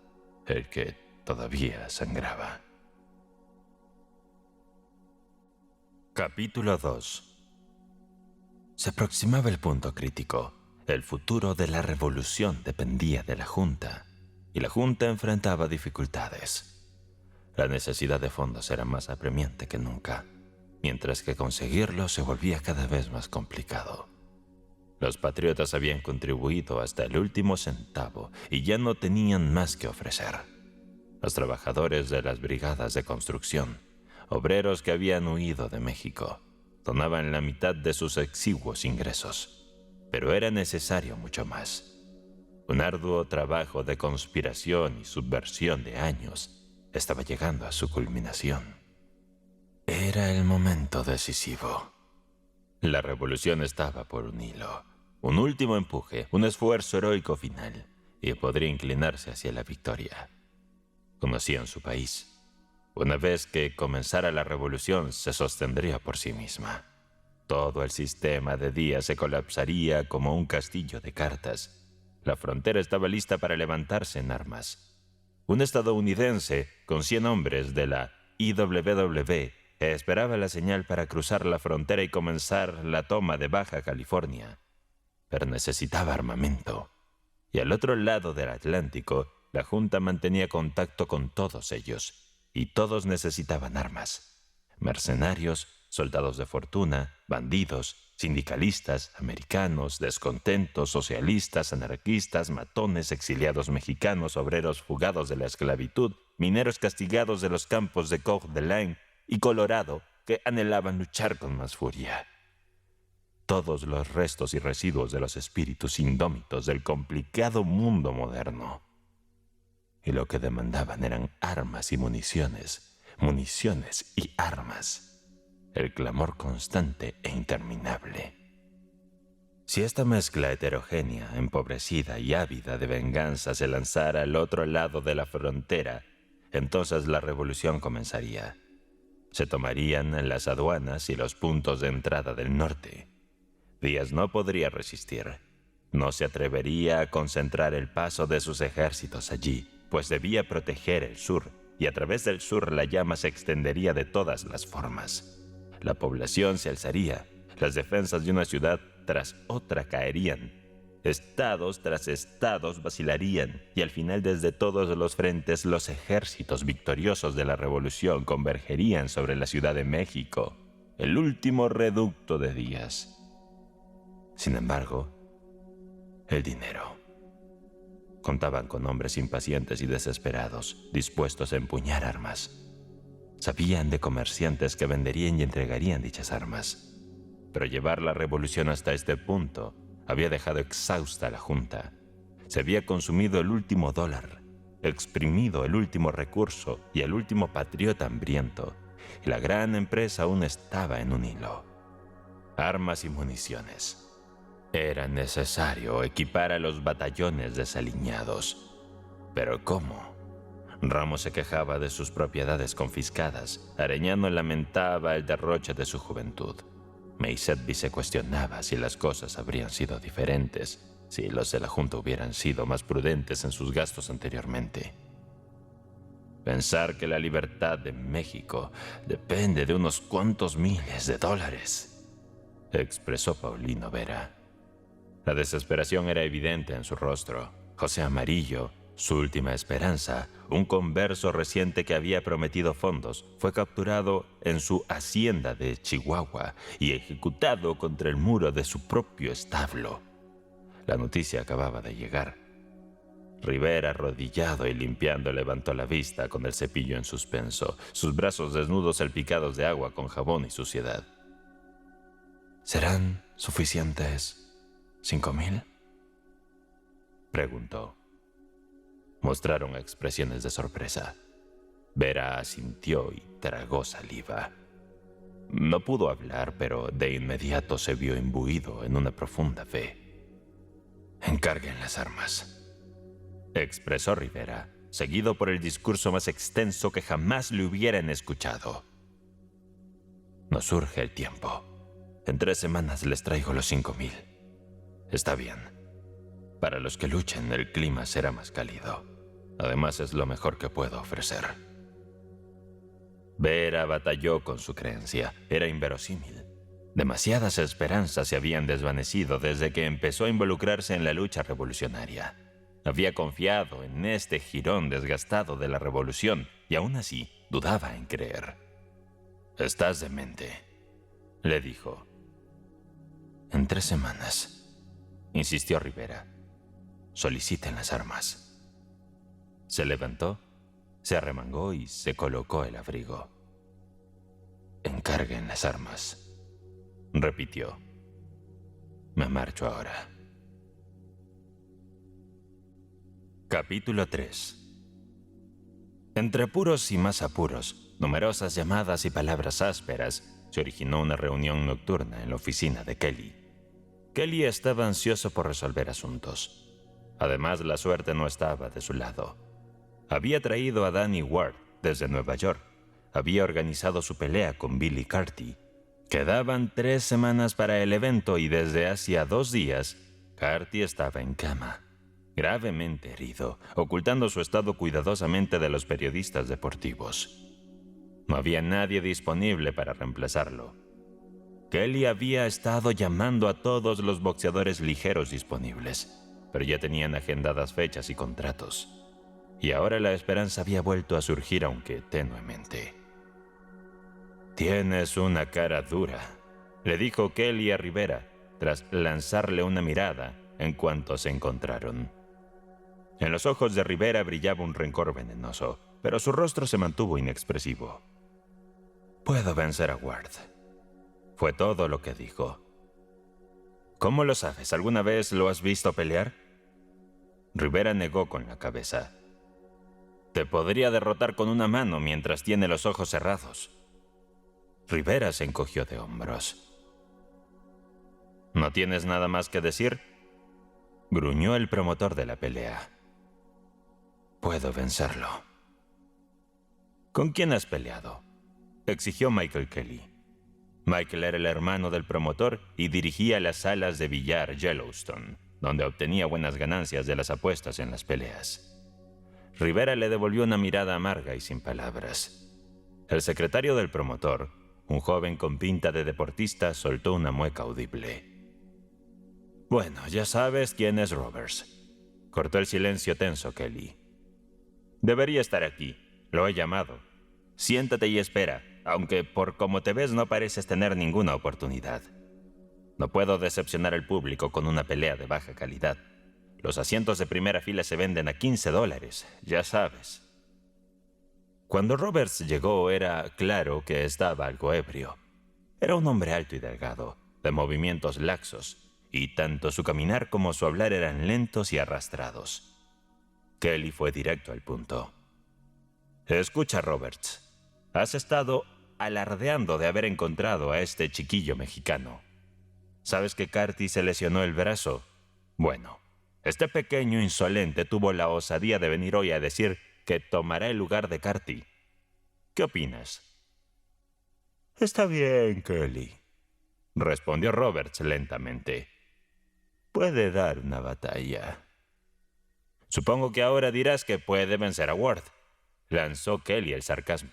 Speaker 2: el que todavía sangraba. Capítulo 2. Se aproximaba el punto crítico. El futuro de la revolución dependía de la Junta, y la Junta enfrentaba dificultades. La necesidad de fondos era más apremiante que nunca, mientras que conseguirlo se volvía cada vez más complicado. Los patriotas habían contribuido hasta el último centavo y ya no tenían más que ofrecer. Los trabajadores de las brigadas de construcción, obreros que habían huido de México, donaban la mitad de sus exiguos ingresos, pero era necesario mucho más. Un arduo trabajo de conspiración y subversión de años estaba llegando a su culminación. Era el momento decisivo. La revolución estaba por un hilo, un último empuje, un esfuerzo heroico final, y podría inclinarse hacia la victoria. Conocían su país. Una vez que comenzara la revolución, se sostendría por sí misma. Todo el sistema de días se colapsaría como un castillo de cartas. La frontera estaba lista para levantarse en armas. Un estadounidense con 100 hombres de la IWW esperaba la señal para cruzar la frontera y comenzar la toma de Baja California. Pero necesitaba armamento. Y al otro lado del Atlántico, la Junta mantenía contacto con todos ellos. Y todos necesitaban armas. Mercenarios, soldados de fortuna, bandidos, sindicalistas, americanos, descontentos, socialistas, anarquistas, matones, exiliados mexicanos, obreros fugados de la esclavitud, mineros castigados de los campos de Coeur d'Alene y Colorado que anhelaban luchar con más furia. Todos los restos y residuos de los espíritus indómitos del complicado mundo moderno. Y lo que demandaban eran armas y municiones y armas. El clamor constante e interminable. Si esta mezcla heterogénea, empobrecida y ávida de venganza se lanzara al otro lado de la frontera, entonces la revolución comenzaría. Se tomarían las aduanas y los puntos de entrada del norte. Díaz no podría resistir. No se atrevería a concentrar el paso de sus ejércitos allí, pues debía proteger el sur, y a través del sur la llama se extendería de todas las formas. La población se alzaría, las defensas de una ciudad tras otra caerían, estados tras estados vacilarían, y al final desde todos los frentes los ejércitos victoriosos de la revolución convergerían sobre la Ciudad de México, el último reducto de Díaz. Sin embargo, el dinero. Contaban con hombres impacientes y desesperados, dispuestos a empuñar armas. Sabían de comerciantes que venderían y entregarían dichas armas. Pero llevar la revolución hasta este punto había dejado exhausta a la Junta. Se había consumido el último dólar, exprimido el último recurso y el último patriota hambriento, y la gran empresa aún estaba en un hilo. Armas y municiones. Era necesario equipar a los batallones desaliñados. ¿Pero cómo? Ramos se quejaba de sus propiedades confiscadas. Arellano lamentaba el derroche de su juventud. May Sedby se cuestionaba si las cosas habrían sido diferentes, si los de la Junta hubieran sido más prudentes en sus gastos anteriormente. Pensar que la libertad de México depende de unos cuantos miles de dólares, expresó Paulino Vera. La desesperación era evidente en su rostro. José Amarillo, Su última esperanza, un converso reciente que había prometido fondos, fue capturado en su hacienda de Chihuahua y ejecutado contra el muro de su propio establo. La noticia acababa de llegar. Rivera, arrodillado y limpiando, levantó la vista con el cepillo en suspenso, sus brazos desnudos salpicados de agua con jabón y suciedad. ¿Serán suficientes 5,000? Preguntó. Mostraron expresiones de sorpresa. Vera asintió y tragó saliva. No pudo hablar, pero de inmediato se vio imbuido en una profunda fe. «Encarguen las armas», expresó Rivera, seguido por el discurso más extenso que jamás le hubieran escuchado. «Nos surge el tiempo. En 3 semanas les traigo los 5,000. Está bien. Para los que luchen, el clima será más cálido. Además, es lo mejor que puedo ofrecer». Vera batalló con su creencia. Era inverosímil. Demasiadas esperanzas se habían desvanecido desde que empezó a involucrarse en la lucha revolucionaria. Había confiado en este jirón desgastado de la revolución y aún así dudaba en creer. «Estás demente», le dijo. «En 3 semanas», insistió Rivera. «Soliciten las armas». Se levantó, se arremangó y se colocó el abrigo. «Encarguen las armas», repitió. «Me marcho ahora». Capítulo 3. Entre apuros y más apuros, numerosas llamadas y palabras ásperas, se originó una reunión nocturna en la oficina de Kelly. Kelly estaba ansioso por resolver asuntos. Además, la suerte no estaba de su lado. Había traído a Danny Ward desde Nueva York. Había organizado su pelea con Billy Carty. Quedaban 3 semanas para el evento y desde hacía 2 días, Carty estaba en cama, gravemente herido, ocultando su estado cuidadosamente de los periodistas deportivos. No había nadie disponible para reemplazarlo. Kelly había estado llamando a todos los boxeadores ligeros disponibles, pero ya tenían agendadas fechas y contratos. Y ahora la esperanza había vuelto a surgir, aunque tenuemente. «Tienes una cara dura», le dijo Kelly a Rivera, tras lanzarle una mirada en cuanto se encontraron. En los ojos de Rivera brillaba un rencor venenoso, pero su rostro se mantuvo inexpresivo. «Puedo vencer a Ward», fue todo lo que dijo. «¿Cómo lo sabes? ¿Alguna vez lo has visto pelear?» Rivera negó con la cabeza. «Te podría derrotar con una mano mientras tiene los ojos cerrados». Rivera se encogió de hombros. «¿No tienes nada más que decir?», gruñó el promotor de la pelea. «Puedo vencerlo». «¿Con quién has peleado?», exigió Michael Kelly. Michael era el hermano del promotor y dirigía las salas de billar Yellowstone, donde obtenía buenas ganancias de las apuestas en las peleas. Rivera le devolvió una mirada amarga y sin palabras. El secretario del promotor, un joven con pinta de deportista, soltó una mueca audible. «Bueno, ya sabes quién es Roberts», cortó el silencio tenso Kelly. «Debería estar aquí. Lo he llamado. Siéntate y espera, aunque por como te ves no pareces tener ninguna oportunidad. No puedo decepcionar al público con una pelea de baja calidad. Los asientos de primera fila se venden a $15, ya sabes». Cuando Roberts llegó era claro que estaba algo ebrio. Era un hombre alto y delgado, de movimientos laxos, y tanto su caminar como su hablar eran lentos y arrastrados. Kelly fue directo al punto. «Escucha, Roberts. Has estado alardeando de haber encontrado a este chiquillo mexicano. ¿Sabes que Carty se lesionó el brazo? Bueno, este pequeño insolente tuvo la osadía de venir hoy a decir que tomará el lugar de Carty. ¿Qué opinas?» «Está bien, Kelly», respondió Roberts lentamente. «Puede dar una batalla». «Supongo que ahora dirás que puede vencer a Ward», lanzó Kelly el sarcasmo.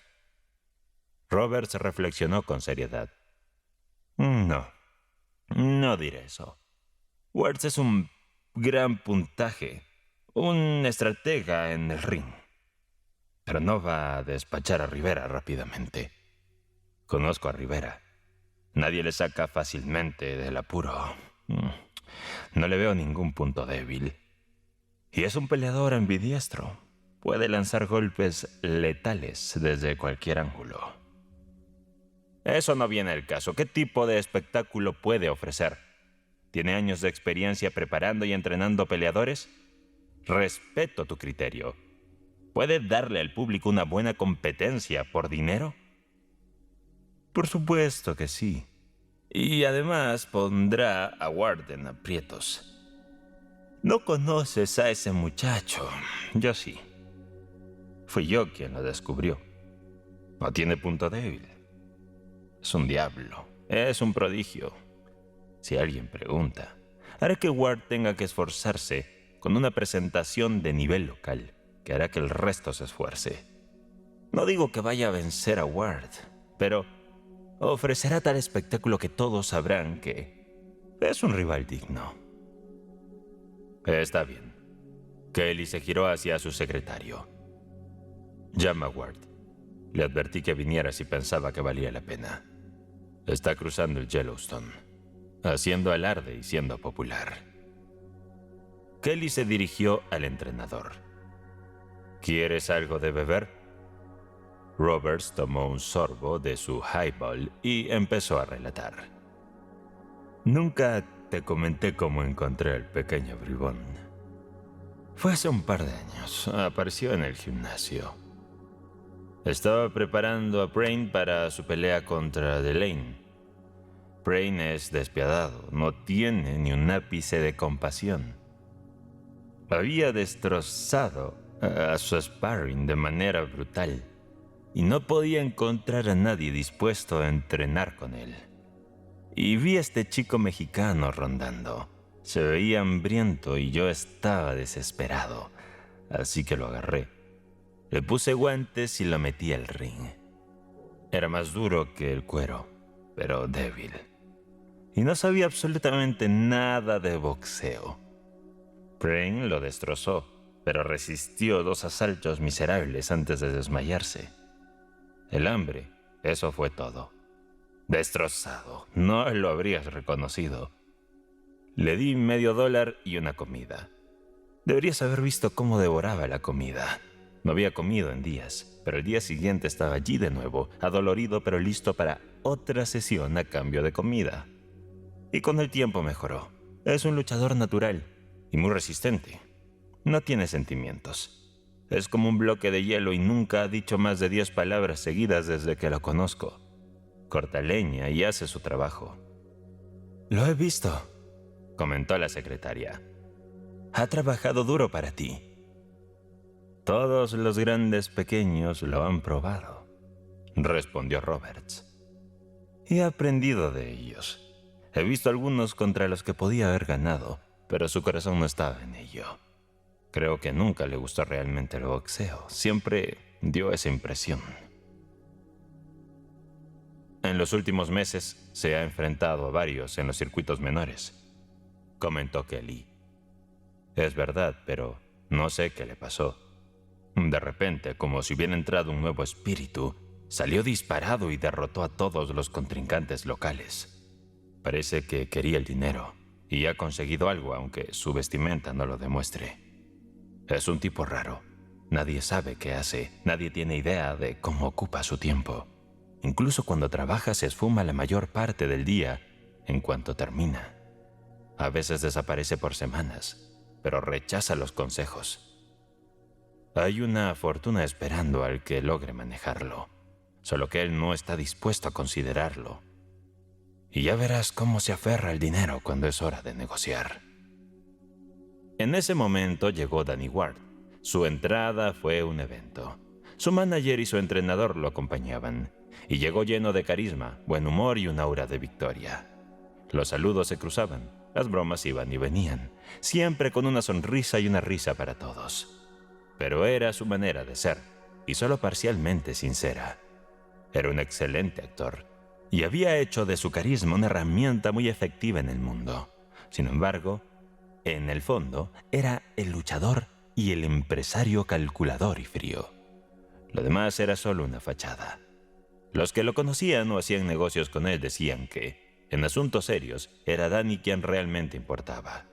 Speaker 2: Roberts reflexionó con seriedad. No diré eso. Ward es un gran puntaje, un estratega en el ring. Pero no va a despachar a Rivera rápidamente. Conozco a Rivera. Nadie le saca fácilmente del apuro. No le veo ningún punto débil. Y es un peleador ambidiestro. Puede lanzar golpes letales desde cualquier ángulo. Eso no viene al caso. ¿Qué tipo de espectáculo puede ofrecer? ¿Tiene años de experiencia preparando y entrenando peleadores? Respeto tu criterio. ¿Puede darle al público una buena competencia por dinero? Por supuesto que sí. Y además pondrá a Ward en aprietos. No conoces a ese muchacho. Yo sí. Fui yo quien lo descubrió. No tiene punto débil. Es un diablo. Es un prodigio. Si alguien pregunta, hará que Ward tenga que esforzarse con una presentación de nivel local que hará que el resto se esfuerce. No digo que vaya a vencer a Ward, pero ofrecerá tal espectáculo que todos sabrán que es un rival digno. Está bien. Kelly se giró hacia su secretario. Llama a Ward. Le advertí que viniera si pensaba que valía la pena. Está cruzando el Yellowstone, haciendo alarde y siendo popular. Kelly se dirigió al entrenador. ¿Quieres algo de beber? Roberts tomó un sorbo de su highball y empezó a relatar. Nunca te comenté cómo encontré al pequeño bribón. Fue hace un par de años. Apareció en el gimnasio. Estaba preparando a Brain para su pelea contra Delane. Brain es despiadado, no tiene ni un ápice de compasión. Había destrozado a su sparring de manera brutal y no podía encontrar a nadie dispuesto a entrenar con él. Y vi a este chico mexicano rondando. Se veía hambriento y yo estaba desesperado, así que lo agarré. Le puse guantes y lo metí al ring. Era más duro que el cuero, pero débil. Y no sabía absolutamente nada de boxeo. Brain lo destrozó, pero resistió 2 asaltos miserables antes de desmayarse. El hambre, eso fue todo. Destrozado, no lo habrías reconocido. Le di $50 y una comida. Deberías haber visto cómo devoraba la comida. No había comido en días, pero el día siguiente estaba allí de nuevo, adolorido pero listo para otra sesión a cambio de comida. Y con el tiempo mejoró. Es un luchador natural y muy resistente. No tiene sentimientos. Es como un bloque de hielo y nunca ha dicho más de 10 palabras seguidas desde que lo conozco. Corta leña y hace su trabajo. Lo he visto, comentó la secretaria. Ha trabajado duro para ti. Todos los grandes pequeños lo han probado, respondió Roberts. He aprendido de ellos. He visto algunos contra los que podía haber ganado, pero su corazón no estaba en ello. Creo que nunca le gustó realmente el boxeo. Siempre dio esa impresión. En los últimos meses se ha enfrentado a varios en los circuitos menores, comentó Kelly. Es verdad, pero no sé qué le pasó. De repente, como si hubiera entrado un nuevo espíritu, salió disparado y derrotó a todos los contrincantes locales. Parece que quería el dinero y ha conseguido algo, aunque su vestimenta no lo demuestre. Es un tipo raro. Nadie sabe qué hace, nadie tiene idea de cómo ocupa su tiempo. Incluso cuando trabaja se esfuma la mayor parte del día en cuanto termina. A veces desaparece por semanas, pero rechaza los consejos. Hay una fortuna esperando al que logre manejarlo, solo que él no está dispuesto a considerarlo. Y ya verás cómo se aferra al dinero cuando es hora de negociar. En ese momento llegó Danny Ward. Su entrada fue un evento. Su manager y su entrenador lo acompañaban, y llegó lleno de carisma, buen humor y un aura de victoria. Los saludos se cruzaban, las bromas iban y venían, siempre con una sonrisa y una risa para todos. Pero era su manera de ser, y solo parcialmente sincera. Era un excelente actor, y había hecho de su carisma una herramienta muy efectiva en el mundo. Sin embargo, en el fondo, era el luchador y el empresario calculador y frío. Lo demás era solo una fachada. Los que lo conocían o hacían negocios con él decían que, en asuntos serios, era Danny quien realmente importaba.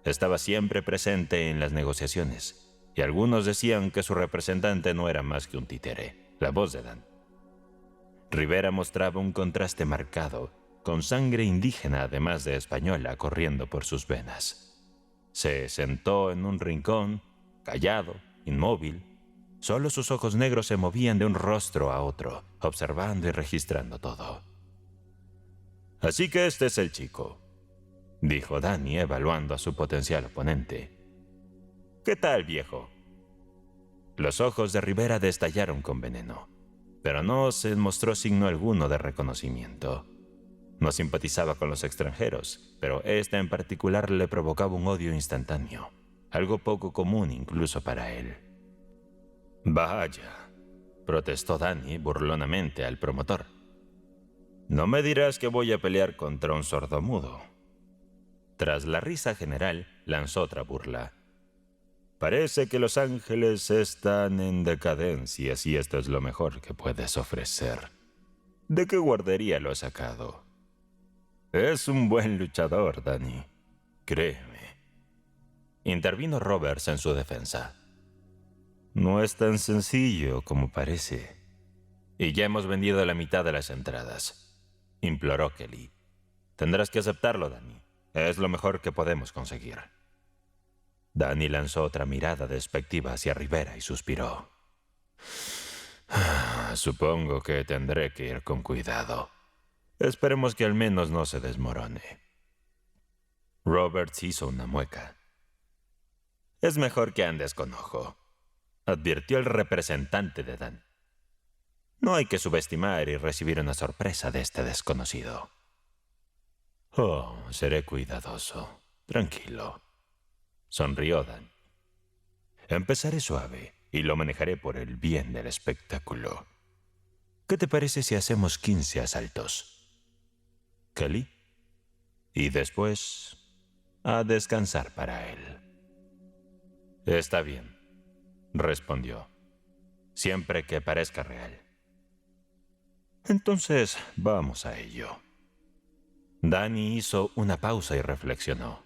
Speaker 2: Estaba siempre presente en las negociaciones, y algunos decían que su representante no era más que un títere, la voz de Dan. Rivera mostraba un contraste marcado, con sangre indígena además de española corriendo por sus venas. Se sentó en un rincón, callado, inmóvil. Solo sus ojos negros se movían de un rostro a otro, observando y registrando todo. «Así que este es el chico», dijo Danny evaluando a su potencial oponente. «¿Qué tal, viejo?» Los ojos de Rivera destallaron con veneno, pero no se mostró signo alguno de reconocimiento. No simpatizaba con los extranjeros, pero esta en particular le provocaba un odio instantáneo, algo poco común incluso para él. «Vaya», protestó Danny burlonamente al promotor. «No me dirás que voy a pelear contra un sordomudo». Tras la risa general, lanzó otra burla. «Parece que Los Ángeles están en decadencia si esto es lo mejor que puedes ofrecer. ¿De qué guardería lo has sacado?» «Es un buen luchador, Danny. Créeme». Intervino Roberts en su defensa. «No es tan sencillo como parece. Y ya hemos vendido la mitad de las entradas», imploró Kelly. «Tendrás que aceptarlo, Danny. Es lo mejor que podemos conseguir». Danny lanzó otra mirada despectiva hacia Rivera y suspiró. «Supongo que tendré que ir con cuidado. Esperemos que al menos no se desmorone». Roberts hizo una mueca. «Es mejor que andes con ojo», advirtió el representante de Dan. «No hay que subestimar y recibir una sorpresa de este desconocido». «Oh, seré cuidadoso. Tranquilo», sonrió Dan. «Empezaré suave y lo manejaré por el bien del espectáculo. ¿Qué te parece si hacemos 15 asaltos? ¿Kelly? Y después, a descansar para él». «Está bien», respondió, «siempre que parezca real». «Entonces, vamos a ello». Danny hizo una pausa y reflexionó.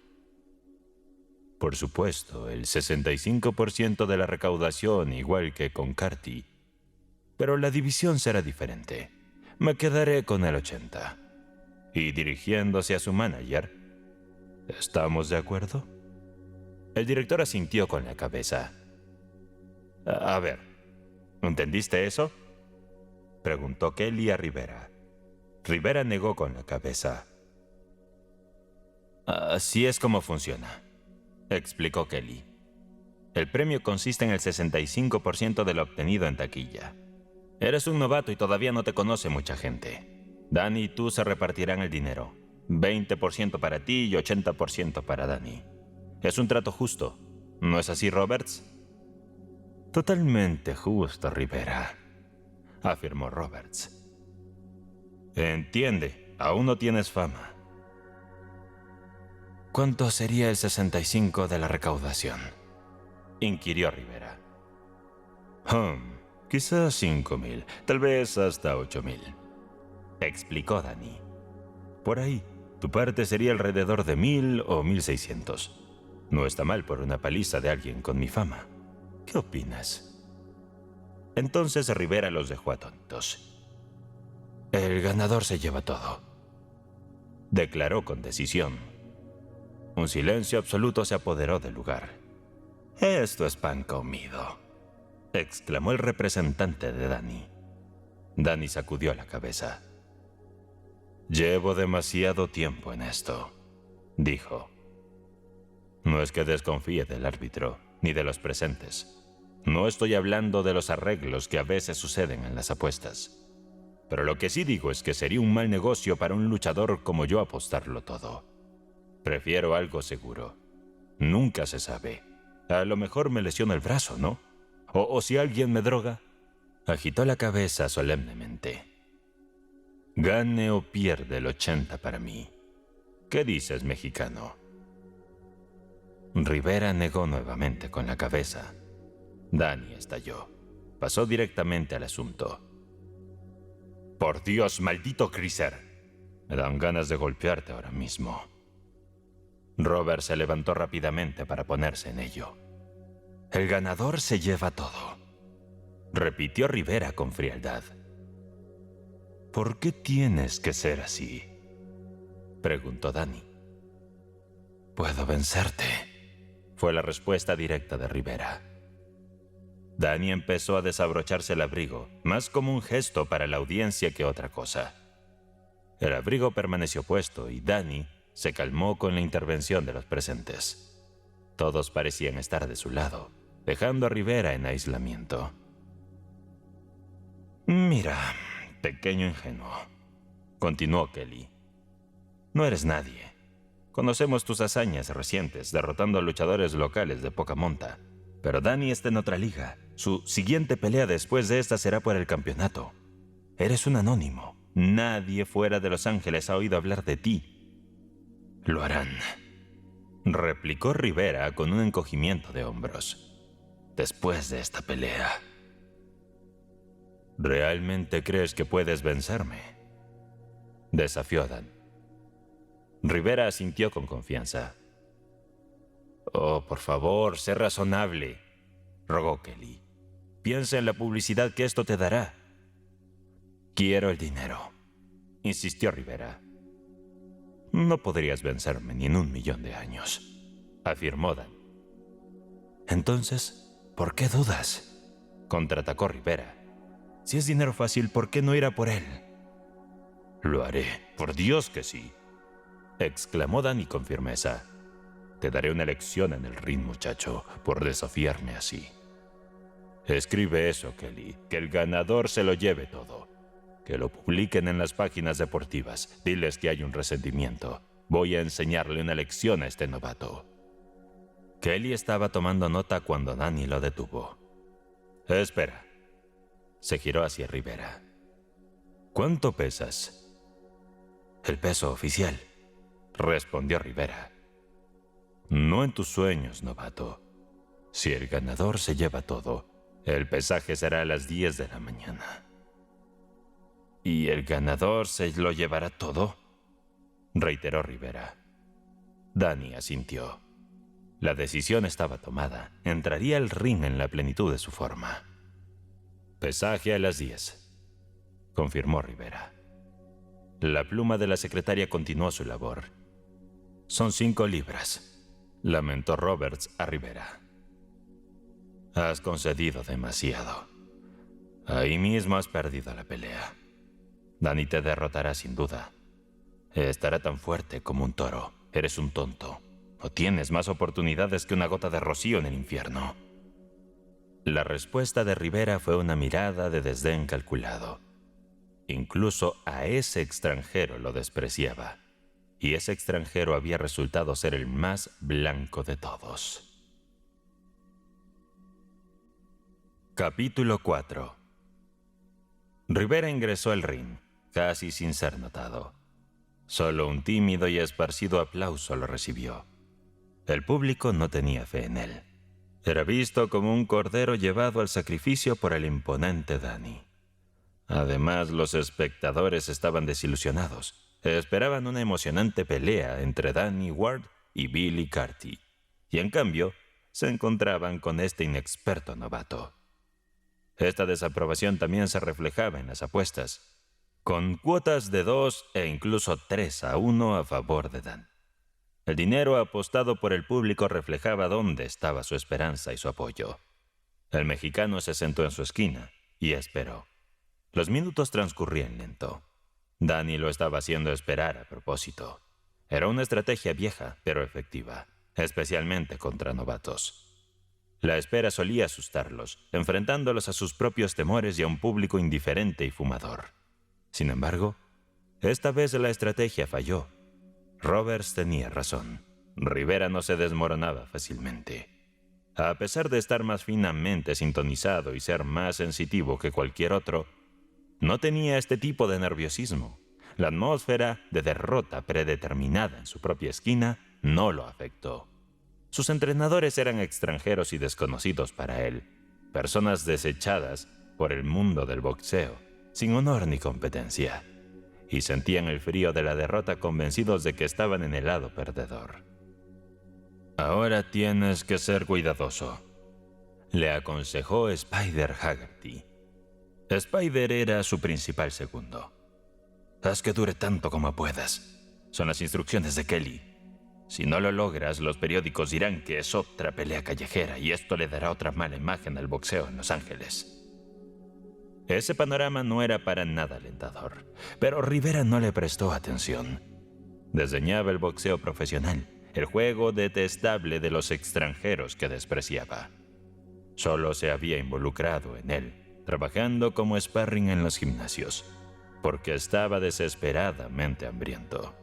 Speaker 2: «Por supuesto, el 65% de la recaudación, igual que con Carty. Pero la división será diferente. Me quedaré con el 80%. Y dirigiéndose a su manager, ¿estamos de acuerdo?» El director asintió con la cabeza. A ver, ¿entendiste eso?», preguntó Kelly a Rivera. Rivera negó con la cabeza. «Así es como funciona», explicó Kelly. «El premio consiste en el 65% de lo obtenido en taquilla. Eres un novato y todavía no te conoce mucha gente. Danny y tú se repartirán el dinero. 20% para ti y 80% para Danny. Es un trato justo, ¿no es así, Roberts?» «Totalmente justo, Rivera», afirmó Roberts. «Entiende, aún no tienes fama». «¿Cuánto sería el 65% de la recaudación?», inquirió Rivera. Quizás 5,000, tal vez hasta 8,000, explicó Danny. «Por ahí, tu parte sería alrededor de 1,000 o 1,600. No está mal por una paliza de alguien con mi fama. ¿Qué opinas?». Entonces Rivera los dejó atónitos. «El ganador se lleva todo», declaró con decisión. Un silencio absoluto se apoderó del lugar. «Esto es pan comido», exclamó el representante de Danny. Danny sacudió la cabeza. «Llevo demasiado tiempo en esto», dijo. «No es que desconfíe del árbitro, ni de los presentes. No estoy hablando de los arreglos que a veces suceden en las apuestas. Pero lo que sí digo es que sería un mal negocio para un luchador como yo apostarlo todo. Prefiero algo seguro. Nunca se sabe. A lo mejor me lesiono el brazo, ¿no? O si alguien me droga». Agitó la cabeza solemnemente. «Gane o pierde el 80 para mí. ¿Qué dices, mexicano?». Rivera negó nuevamente con la cabeza. Danny estalló. Pasó directamente al asunto. «Por Dios, maldito Chrysler. Me dan ganas de golpearte ahora mismo». Robert se levantó rápidamente para ponerse en ello. «El ganador se lleva todo», repitió Rivera con frialdad. «¿Por qué tienes que ser así?», preguntó Danny. «Puedo vencerte», fue la respuesta directa de Rivera. Danny empezó a desabrocharse el abrigo, más como un gesto para la audiencia que otra cosa. El abrigo permaneció puesto y Danny se calmó con la intervención de los presentes. Todos parecían estar de su lado, dejando a Rivera en aislamiento. «Mira, pequeño ingenuo», continuó Kelly. «No eres nadie. Conocemos tus hazañas recientes derrotando a luchadores locales de poca monta, pero Danny está en otra liga. Su siguiente pelea después de esta será por el campeonato. Eres un anónimo. Nadie fuera de Los Ángeles ha oído hablar de ti». «Lo harán», replicó Rivera con un encogimiento de hombros. «Después de esta pelea». «¿Realmente crees que puedes vencerme?», desafió Dan. Rivera asintió con confianza. «Oh, por favor, sé razonable», rogó Kelly. «Piensa en la publicidad que esto te dará». «Quiero el dinero», insistió Rivera. «No podrías vencerme ni en 1.000.000 de años», afirmó Dan. «Entonces, ¿por qué dudas?», contraatacó Rivera. «Si es dinero fácil, ¿por qué no ir a por él?». «Lo haré, por Dios que sí», exclamó Danny con firmeza. «Te daré una lección en el ring, muchacho, por desafiarme así. Escribe eso, Kelly, que el ganador se lo lleve todo. Que lo publiquen en las páginas deportivas. Diles que hay un resentimiento. Voy a enseñarle una lección a este novato». Kelly estaba tomando nota cuando Danny lo detuvo. «Espera». Se giró hacia Rivera. «¿Cuánto pesas?». «El peso oficial», respondió Rivera. «No en tus sueños, novato. Si el ganador se lleva todo, el pesaje será a las 10 de la mañana». «¿Y el ganador se lo llevará todo?», reiteró Rivera. Danny asintió. La decisión estaba tomada. Entraría al ring en la plenitud de su forma. «Pesaje a las 10», confirmó Rivera. La pluma de la secretaria continuó su labor. «Son 5 libras», lamentó Roberts a Rivera. «Has concedido demasiado. Ahí mismo has perdido la pelea. Danny te derrotará sin duda. Estará tan fuerte como un toro. Eres un tonto. No tienes más oportunidades que una gota de rocío en el infierno». La respuesta de Rivera fue una mirada de desdén calculado. Incluso a ese extranjero lo despreciaba. Y ese extranjero había resultado ser el más blanco de todos. Capítulo 4. Rivera ingresó al ring, casi sin ser notado. Solo un tímido y esparcido aplauso lo recibió. El público no tenía fe en él. Era visto como un cordero llevado al sacrificio por el imponente Danny. Además, los espectadores estaban desilusionados. Esperaban una emocionante pelea entre Danny Ward y Billy Carty. Y en cambio, se encontraban con este inexperto novato. Esta desaprobación también se reflejaba en las apuestas, con cuotas de 2 e incluso 3-1 a favor de Dan. El dinero apostado por el público reflejaba dónde estaba su esperanza y su apoyo. El mexicano se sentó en su esquina y esperó. Los minutos transcurrían lento. Danny lo estaba haciendo esperar a propósito. Era una estrategia vieja, pero efectiva, especialmente contra novatos. La espera solía asustarlos, enfrentándolos a sus propios temores y a un público indiferente y fumador. Sin embargo, esta vez la estrategia falló. Roberts tenía razón. Rivera no se desmoronaba fácilmente. A pesar de estar más finamente sintonizado y ser más sensitivo que cualquier otro, no tenía este tipo de nerviosismo. La atmósfera de derrota predeterminada en su propia esquina no lo afectó. Sus entrenadores eran extranjeros y desconocidos para él, personas desechadas por el mundo del boxeo, sin honor ni competencia, y sentían el frío de la derrota convencidos de que estaban en el lado perdedor. «Ahora tienes que ser cuidadoso», le aconsejó Spider Haggerty. Spider era su principal segundo. «Haz que dure tanto como puedas. Son las instrucciones de Kelly. Si no lo logras, los periódicos dirán que es otra pelea callejera y esto le dará otra mala imagen al boxeo en Los Ángeles». Ese panorama no era para nada alentador, pero Rivera no le prestó atención. Desdeñaba el boxeo profesional, el juego detestable de los extranjeros que despreciaba. Solo se había involucrado en él, trabajando como sparring en los gimnasios, porque estaba desesperadamente hambriento.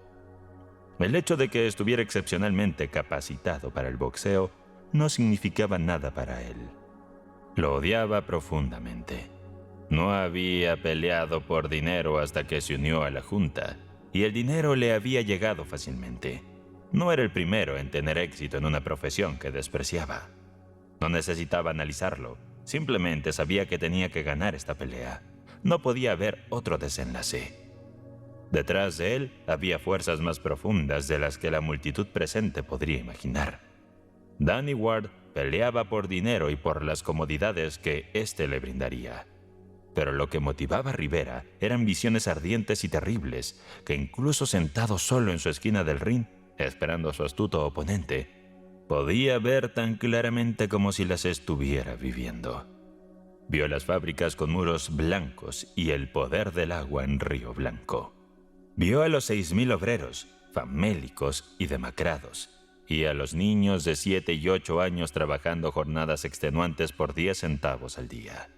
Speaker 2: El hecho de que estuviera excepcionalmente capacitado para el boxeo no significaba nada para él. Lo odiaba profundamente. No había peleado por dinero hasta que se unió a la Junta, y el dinero le había llegado fácilmente. No era el primero en tener éxito en una profesión que despreciaba. No necesitaba analizarlo, simplemente sabía que tenía que ganar esta pelea. No podía haber otro desenlace. Detrás de él había fuerzas más profundas de las que la multitud presente podría imaginar. Danny Ward peleaba por dinero y por las comodidades que éste le brindaría. Pero lo que motivaba a Rivera eran visiones ardientes y terribles que incluso sentado solo en su esquina del ring, esperando a su astuto oponente, podía ver tan claramente como si las estuviera viviendo. Vio las fábricas con muros blancos y el poder del agua en Río Blanco. Vio a los 6,000 obreros, famélicos y demacrados, y a los niños de 7 y 8 años trabajando jornadas extenuantes por 10 centavos al día.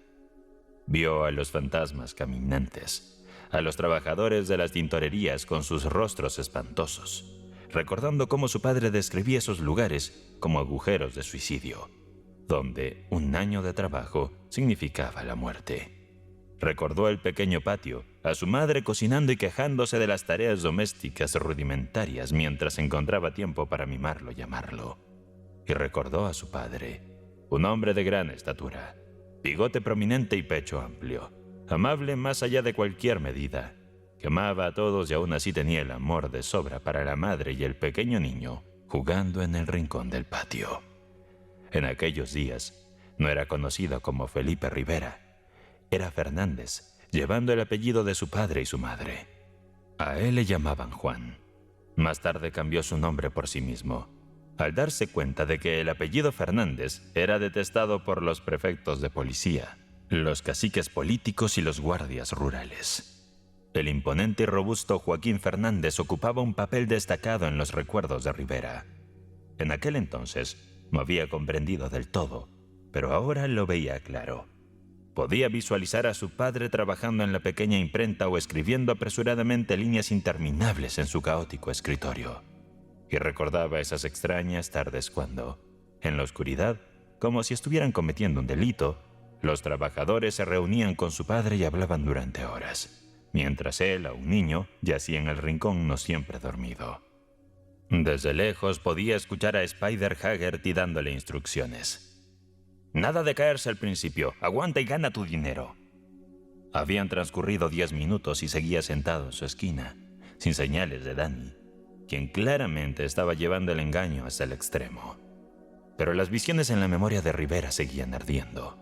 Speaker 2: Vio a los fantasmas caminantes, a los trabajadores de las tintorerías con sus rostros espantosos, recordando cómo su padre describía esos lugares como agujeros de suicidio, donde un año de trabajo significaba la muerte. Recordó el pequeño patio, a su madre cocinando y quejándose de las tareas domésticas rudimentarias mientras encontraba tiempo para mimarlo y amarlo. Y recordó a su padre, un hombre de gran estatura, bigote prominente y pecho amplio, amable más allá de cualquier medida, que amaba a todos y aún así tenía el amor de sobra para la madre y el pequeño niño jugando en el rincón del patio. En aquellos días no era conocido como Felipe Rivera, era Fernández, llevando el apellido de su padre y su madre. A él le llamaban Juan. Más tarde cambió su nombre por sí mismo, al darse cuenta de que el apellido Fernández era detestado por los prefectos de policía, los caciques políticos y los guardias rurales. El imponente y robusto Joaquín Fernández ocupaba un papel destacado en los recuerdos de Rivera. En aquel entonces no había comprendido del todo, pero ahora lo veía claro. Podía visualizar a su padre trabajando en la pequeña imprenta o escribiendo apresuradamente líneas interminables en su caótico escritorio. Y recordaba esas extrañas tardes cuando, en la oscuridad, como si estuvieran cometiendo un delito, los trabajadores se reunían con su padre y hablaban durante horas, mientras él, aún niño, yacía en el rincón no siempre dormido. Desde lejos podía escuchar a Spider Haggerty dándole instrucciones. «Nada de caerse al principio, aguanta y gana tu dinero». Habían transcurrido 10 minutos y seguía sentado en su esquina, sin señales de Danny, quien claramente estaba llevando el engaño hasta el extremo. Pero las visiones en la memoria de Rivera seguían ardiendo.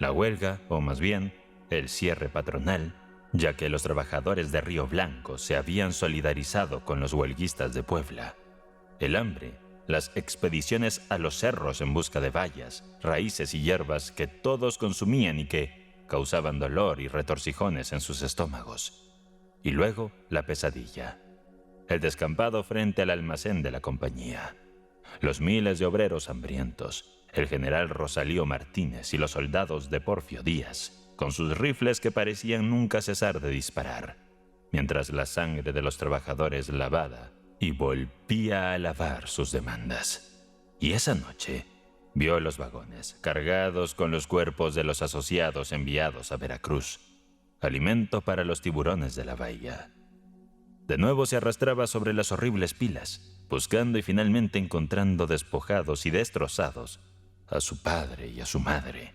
Speaker 2: La huelga, o más bien, el cierre patronal, ya que los trabajadores de Río Blanco se habían solidarizado con los huelguistas de Puebla. El hambre, las expediciones a los cerros en busca de bayas, raíces y hierbas que todos consumían y que causaban dolor y retorcijones en sus estómagos. Y luego la pesadilla. El descampado frente al almacén de la compañía. Los miles de obreros hambrientos, el general Rosalío Martínez y los soldados de Porfio Díaz, con sus rifles que parecían nunca cesar de disparar, mientras la sangre de los trabajadores lavaba y volvía a lavar sus demandas. Y esa noche vio los vagones cargados con los cuerpos de los asociados enviados a Veracruz, alimento para los tiburones de la bahía. De nuevo se arrastraba sobre las horribles pilas, buscando y finalmente encontrando despojados y destrozados a su padre y a su madre.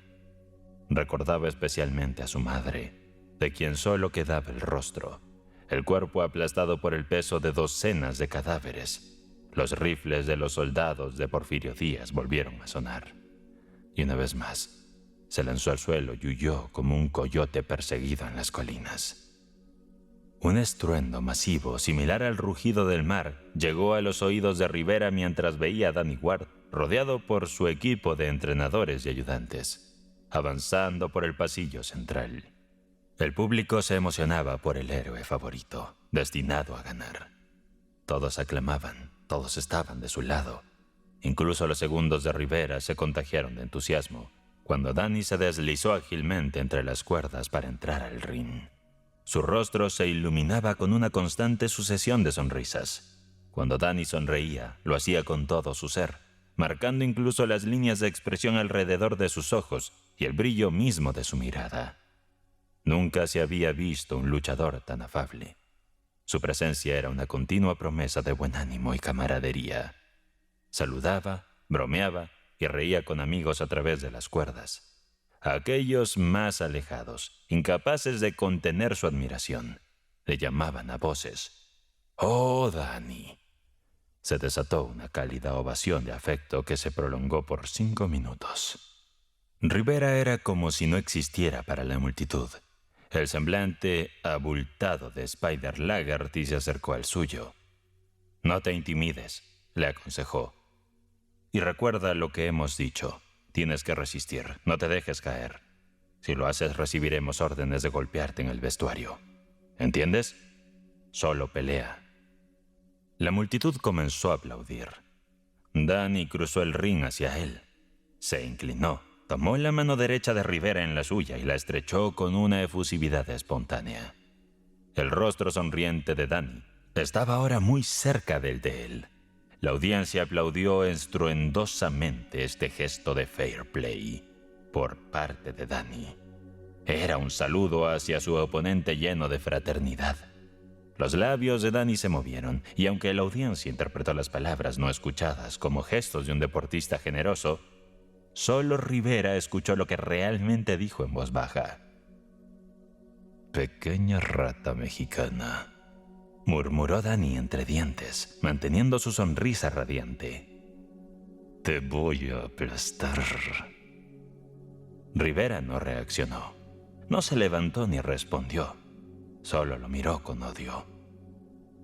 Speaker 2: Recordaba especialmente a su madre, de quien solo quedaba el rostro, el cuerpo aplastado por el peso de docenas de cadáveres. Los rifles de los soldados de Porfirio Díaz volvieron a sonar. Y una vez más, se lanzó al suelo y huyó como un coyote perseguido en las colinas. Un estruendo masivo, similar al rugido del mar, llegó a los oídos de Rivera mientras veía a Danny Ward rodeado por su equipo de entrenadores y ayudantes, avanzando por el pasillo central. El público se emocionaba por el héroe favorito, destinado a ganar. Todos aclamaban, todos estaban de su lado. Incluso los segundos de Rivera se contagiaron de entusiasmo cuando Danny se deslizó ágilmente entre las cuerdas para entrar al ring. Su rostro se iluminaba con una constante sucesión de sonrisas. Cuando Danny sonreía, lo hacía con todo su ser, marcando incluso las líneas de expresión alrededor de sus ojos y el brillo mismo de su mirada. Nunca se había visto un luchador tan afable. Su presencia era una continua promesa de buen ánimo y camaradería. Saludaba, bromeaba y reía con amigos a través de las cuerdas. A aquellos más alejados, incapaces de contener su admiración, le llamaban a voces: «¡Oh, Danny!». Se desató una cálida ovación de afecto que se prolongó por 5 minutos. Rivera era como si no existiera para la multitud. El semblante abultado de Spider Lagarty se acercó al suyo. «No te intimides», le aconsejó. «Y recuerda lo que hemos dicho. Tienes que resistir, no te dejes caer. Si lo haces, recibiremos órdenes de golpearte en el vestuario. ¿Entiendes? Solo pelea». La multitud comenzó a aplaudir. Danny cruzó el ring hacia él. Se inclinó, tomó la mano derecha de Rivera en la suya y la estrechó con una efusividad espontánea. El rostro sonriente de Danny estaba ahora muy cerca del de él. La audiencia aplaudió estruendosamente este gesto de fair play por parte de Danny. Era un saludo hacia su oponente lleno de fraternidad. Los labios de Danny se movieron, y aunque la audiencia interpretó las palabras no escuchadas como gestos de un deportista generoso, solo Rivera escuchó lo que realmente dijo en voz baja. «Pequeña rata mexicana», murmuró Danny entre dientes, manteniendo su sonrisa radiante. «Te voy a aplastar». Rivera no reaccionó. No se levantó ni respondió. Solo lo miró con odio.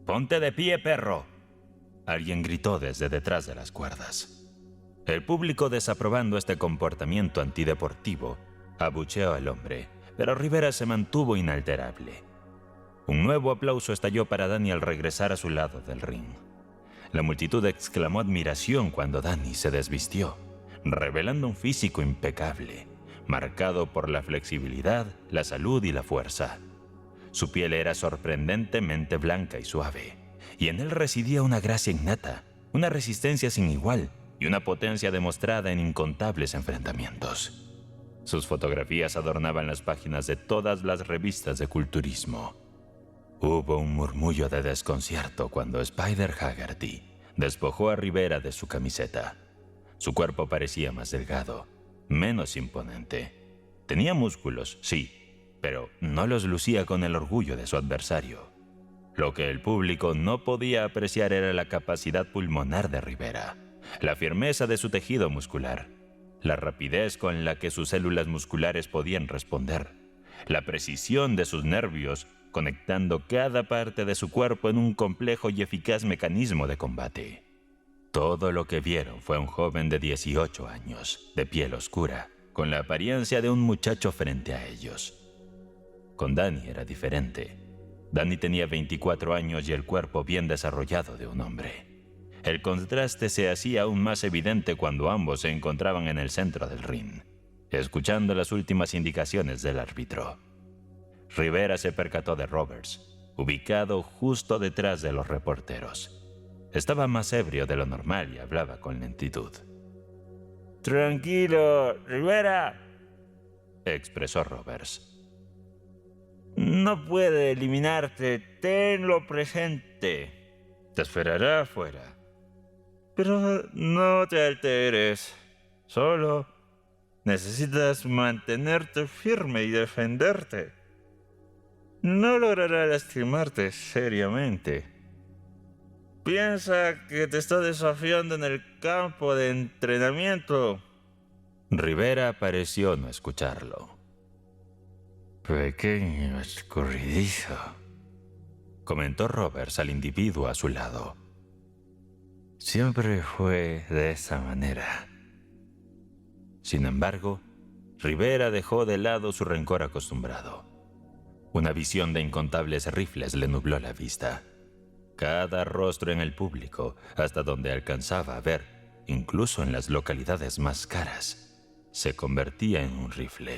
Speaker 2: «¡Ponte de pie, perro!», alguien gritó desde detrás de las cuerdas. El público, desaprobando este comportamiento antideportivo, abucheó al hombre, pero Rivera se mantuvo inalterable. Un nuevo aplauso estalló para Danny al regresar a su lado del ring. La multitud exclamó admiración cuando Danny se desvistió, revelando un físico impecable, marcado por la flexibilidad, la salud y la fuerza. Su piel era sorprendentemente blanca y suave, y en él residía una gracia innata, una resistencia sin igual y una potencia demostrada en incontables enfrentamientos. Sus fotografías adornaban las páginas de todas las revistas de culturismo. Hubo un murmullo de desconcierto cuando Spider Haggerty despojó a Rivera de su camiseta. Su cuerpo parecía más delgado, menos imponente. Tenía músculos, sí, pero no los lucía con el orgullo de su adversario. Lo que el público no podía apreciar era la capacidad pulmonar de Rivera, la firmeza de su tejido muscular, la rapidez con la que sus células musculares podían responder, la precisión de sus nervios conectando cada parte de su cuerpo en un complejo y eficaz mecanismo de combate. Todo lo que vieron fue un joven de 18 años, de piel oscura, con la apariencia de un muchacho frente a ellos. Con Danny era diferente. Danny tenía 24 años y el cuerpo bien desarrollado de un hombre. El contraste se hacía aún más evidente cuando ambos se encontraban en el centro del ring, escuchando las últimas indicaciones del árbitro. Rivera se percató de Roberts, ubicado justo detrás de los reporteros. Estaba más ebrio de lo normal y hablaba con lentitud. «Tranquilo, Rivera», expresó Roberts. «No puede eliminarte, tenlo presente. Te esperará afuera.
Speaker 1: Pero no te alteres. Solo necesitas mantenerte firme y defenderte. No logrará lastimarte seriamente. Piensa que te está desafiando en el campo de entrenamiento.
Speaker 2: Rivera pareció no escucharlo.
Speaker 1: Pequeño escurridizo,
Speaker 2: comentó Roberts al individuo a su lado.
Speaker 1: Siempre fue de esa manera.
Speaker 2: Sin embargo, Rivera dejó de lado su rencor acostumbrado. Una visión de incontables rifles le nubló la vista. Cada rostro en el público, hasta donde alcanzaba a ver, incluso en las localidades más caras, se convertía en un rifle.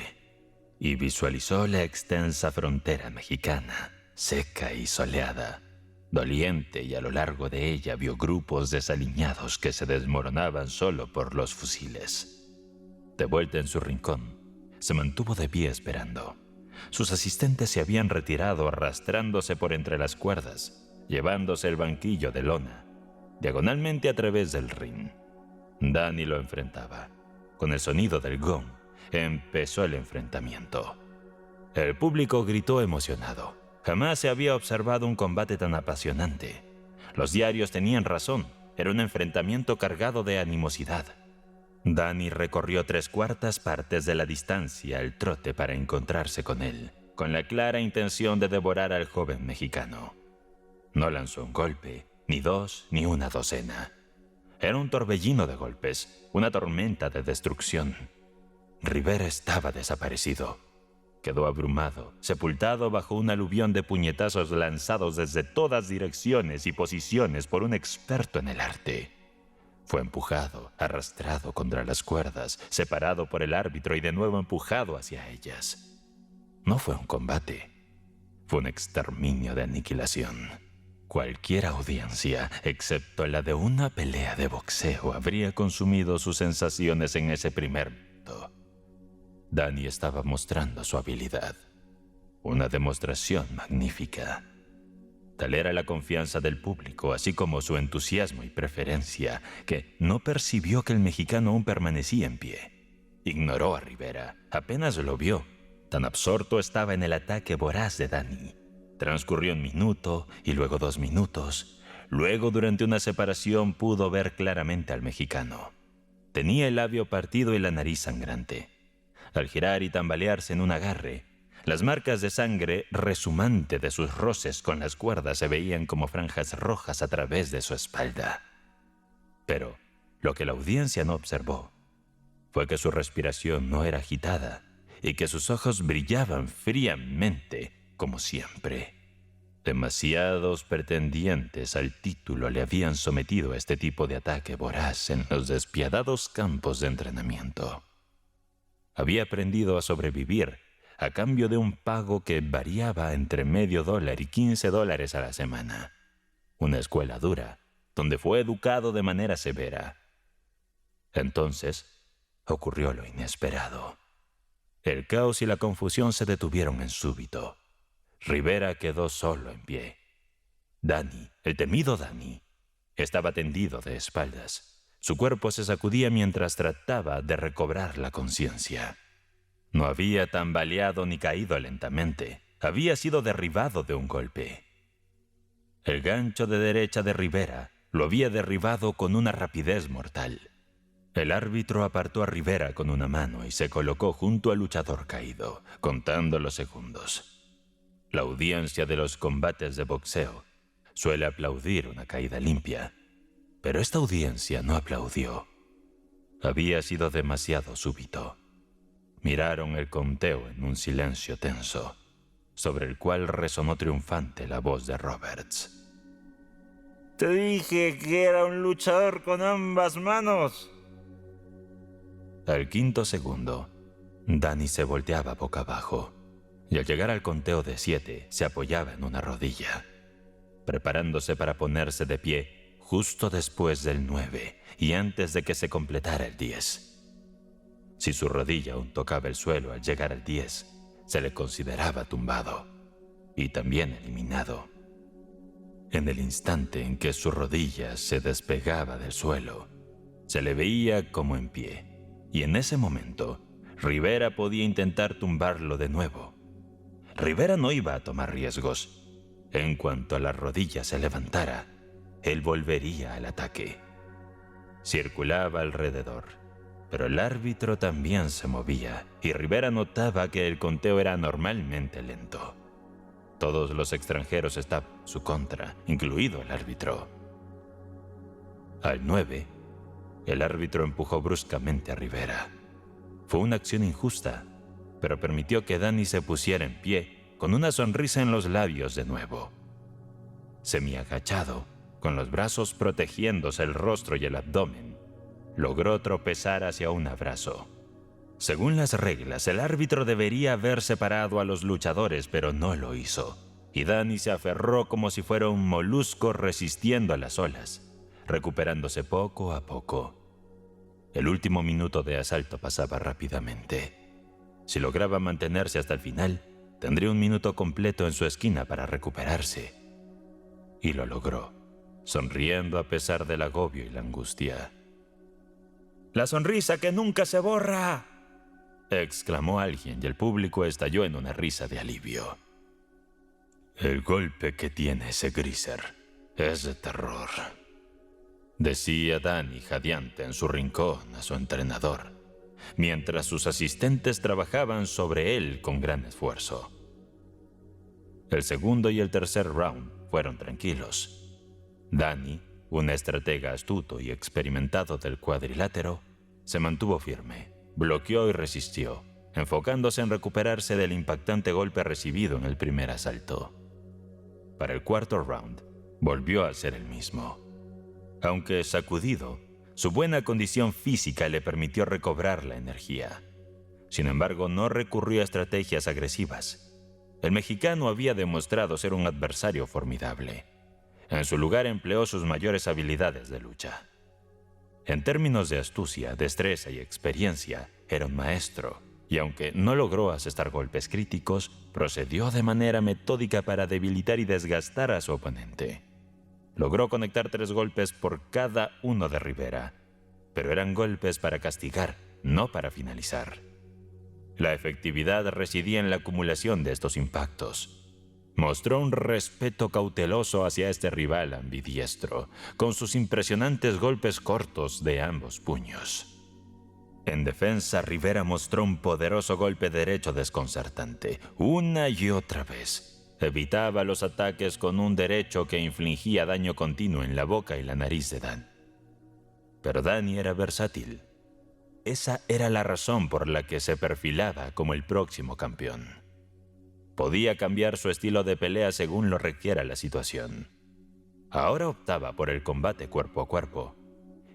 Speaker 2: Y visualizó la extensa frontera mexicana, seca y soleada, doliente, y a lo largo de ella vio grupos desaliñados que se desmoronaban solo por los fusiles. De vuelta en su rincón, se mantuvo de pie esperando. Sus asistentes se habían retirado arrastrándose por entre las cuerdas, llevándose el banquillo de lona, diagonalmente a través del ring. Danny lo enfrentaba. Con el sonido del gong, empezó el enfrentamiento. El público gritó emocionado. Jamás se había observado un combate tan apasionante. Los diarios tenían razón. Era un enfrentamiento cargado de animosidad. Danny recorrió 3/4 partes de la distancia al trote para encontrarse con él, con la clara intención de devorar al joven mexicano. No lanzó un golpe, ni dos, ni una docena. Era un torbellino de golpes, una tormenta de destrucción. Rivera estaba desaparecido. Quedó abrumado, sepultado bajo un aluvión de puñetazos lanzados desde todas direcciones y posiciones por un experto en el arte. Fue empujado, arrastrado contra las cuerdas, separado por el árbitro y de nuevo empujado hacia ellas. No fue un combate, fue un exterminio de aniquilación. Cualquier audiencia, excepto la de una pelea de boxeo, habría consumido sus sensaciones en ese primer momento. Danny estaba mostrando su habilidad. Una demostración magnífica. Tal era la confianza del público, así como su entusiasmo y preferencia, que no percibió que el mexicano aún permanecía en pie. Ignoró a Rivera, apenas lo vio. Tan absorto estaba en el ataque voraz de Danny. Transcurrió 1 minuto y luego 2 minutos. Luego, durante una separación, pudo ver claramente al mexicano. Tenía el labio partido y la nariz sangrante. Al girar y tambalearse en un agarre, las marcas de sangre resumante de sus roces con las cuerdas se veían como franjas rojas a través de su espalda. Pero lo que la audiencia no observó fue que su respiración no era agitada y que sus ojos brillaban fríamente, como siempre. Demasiados pretendientes al título le habían sometido a este tipo de ataque voraz en los despiadados campos de entrenamiento. Había aprendido a sobrevivir a cambio de un pago que variaba entre $0.5 y $15 a la semana. Una escuela dura, donde fue educado de manera severa. Entonces, ocurrió lo inesperado. El caos y la confusión se detuvieron en súbito. Rivera quedó solo en pie. Danny, el temido Danny, estaba tendido de espaldas. Su cuerpo se sacudía mientras trataba de recobrar la conciencia. No había tambaleado ni caído lentamente. Había sido derribado de un golpe. El gancho de derecha de Rivera lo había derribado con una rapidez mortal. El árbitro apartó a Rivera con una mano y se colocó junto al luchador caído, contando los segundos. La audiencia de los combates de boxeo suele aplaudir una caída limpia, pero esta audiencia no aplaudió. Había sido demasiado súbito. Miraron el conteo en un silencio tenso, sobre el cual resonó triunfante la voz de Roberts.
Speaker 1: Te dije que era un luchador con ambas manos.
Speaker 2: Al 5º segundo, Danny se volteaba boca abajo, y al llegar al conteo de 7 se apoyaba en una rodilla, preparándose para ponerse de pie justo después del 9 y antes de que se completara el 10. Si su rodilla aún tocaba el suelo al llegar al 10, se le consideraba tumbado y también eliminado. En el instante en que su rodilla se despegaba del suelo, se le veía como en pie, y en ese momento, Rivera podía intentar tumbarlo de nuevo. Rivera no iba a tomar riesgos. En cuanto la rodilla se levantara, él volvería al ataque. Circulaba alrededor, pero el árbitro también se movía, y Rivera notaba que el conteo era anormalmente lento. Todos los extranjeros estaban en su contra, incluido el árbitro. Al 9, el árbitro empujó bruscamente a Rivera. Fue una acción injusta, pero permitió que Danny se pusiera en pie, con una sonrisa en los labios de nuevo. Semiagachado, con los brazos protegiéndose el rostro y el abdomen, logró tropezar hacia un abrazo. Según las reglas, el árbitro debería haber separado a los luchadores, pero no lo hizo, y Danny se aferró como si fuera un molusco resistiendo a las olas, recuperándose poco a poco. El último minuto de asalto pasaba rápidamente. Si lograba mantenerse hasta el final, tendría un minuto completo en su esquina para recuperarse. Y lo logró, sonriendo a pesar del agobio y la angustia.
Speaker 1: ¡La sonrisa que nunca se borra!,
Speaker 2: exclamó alguien, y el público estalló en una risa de alivio. El golpe que tiene ese Greaser es de terror, decía Danny jadeante en su rincón a su entrenador, mientras sus asistentes trabajaban sobre él con gran esfuerzo. El segundo y el tercer round fueron tranquilos. Danny, un estratega astuto y experimentado del cuadrilátero, se mantuvo firme, bloqueó y resistió, enfocándose en recuperarse del impactante golpe recibido en el primer asalto. Para el cuarto round, volvió a ser el mismo. Aunque sacudido, su buena condición física le permitió recobrar la energía. Sin embargo, no recurrió a estrategias agresivas. El mexicano había demostrado ser un adversario formidable. En su lugar empleó sus mayores habilidades de lucha. En términos de astucia, destreza y experiencia, era un maestro, y aunque no logró asestar golpes críticos, procedió de manera metódica para debilitar y desgastar a su oponente. Logró conectar 3 golpes por cada uno de Rivera, pero eran golpes para castigar, no para finalizar. La efectividad residía en la acumulación de estos impactos. Mostró un respeto cauteloso hacia este rival ambidiestro, con sus impresionantes golpes cortos de ambos puños. En defensa, Rivera mostró un poderoso golpe derecho desconcertante, una y otra vez. Evitaba los ataques con un derecho que infligía daño continuo en la boca y la nariz de Dan. Pero Danny era versátil. Esa era la razón por la que se perfilaba como el próximo campeón. Podía cambiar su estilo de pelea según lo requiera la situación. Ahora optaba por el combate cuerpo a cuerpo.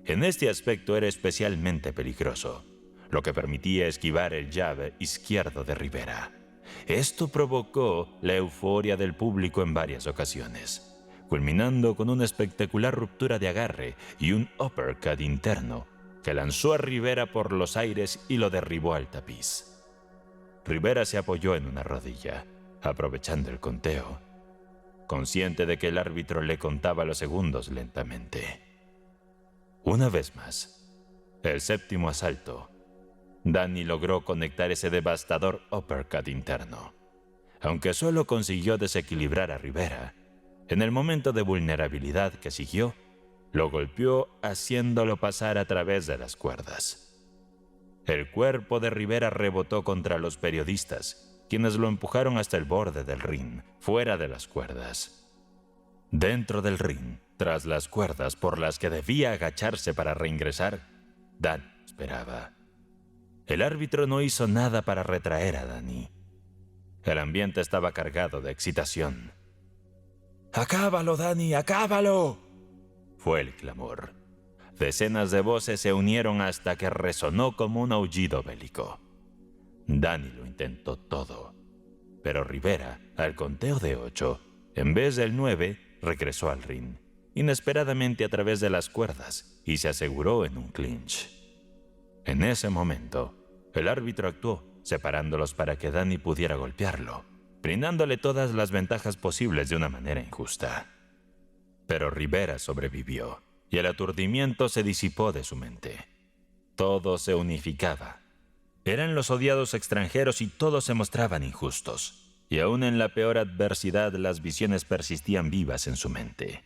Speaker 2: En este aspecto era especialmente peligroso, lo que permitía esquivar el jab izquierdo de Rivera. Esto provocó la euforia del público en varias ocasiones, culminando con una espectacular ruptura de agarre y un uppercut interno que lanzó a Rivera por los aires y lo derribó al tapiz. Rivera se apoyó en una rodilla, aprovechando el conteo, consciente de que el árbitro le contaba los segundos lentamente. Una vez más, el séptimo asalto, Danny logró conectar ese devastador uppercut interno. Aunque solo consiguió desequilibrar a Rivera, en el momento de vulnerabilidad que siguió, lo golpeó haciéndolo pasar a través de las cuerdas. El cuerpo de Rivera rebotó contra los periodistas, quienes lo empujaron hasta el borde del ring, fuera de las cuerdas. Dentro del ring, tras las cuerdas por las que debía agacharse para reingresar, Dan esperaba. El árbitro no hizo nada para retraer a Danny. El ambiente estaba cargado de excitación. «¡Acábalo, Danny! ¡Acábalo!», fue el clamor. Decenas de voces se unieron hasta que resonó como un aullido bélico. Danny lo intentó todo, pero Rivera, al conteo de 8, en vez del 9, regresó al ring, inesperadamente a través de las cuerdas, y se aseguró en un clinch. En ese momento, el árbitro actuó, separándolos para que Danny pudiera golpearlo, brindándole todas las ventajas posibles de una manera injusta. Pero Rivera sobrevivió, y el aturdimiento se disipó de su mente. Todo se unificaba. Eran los odiados extranjeros y todos se mostraban injustos. Y aún en la peor adversidad las visiones persistían vivas en su mente.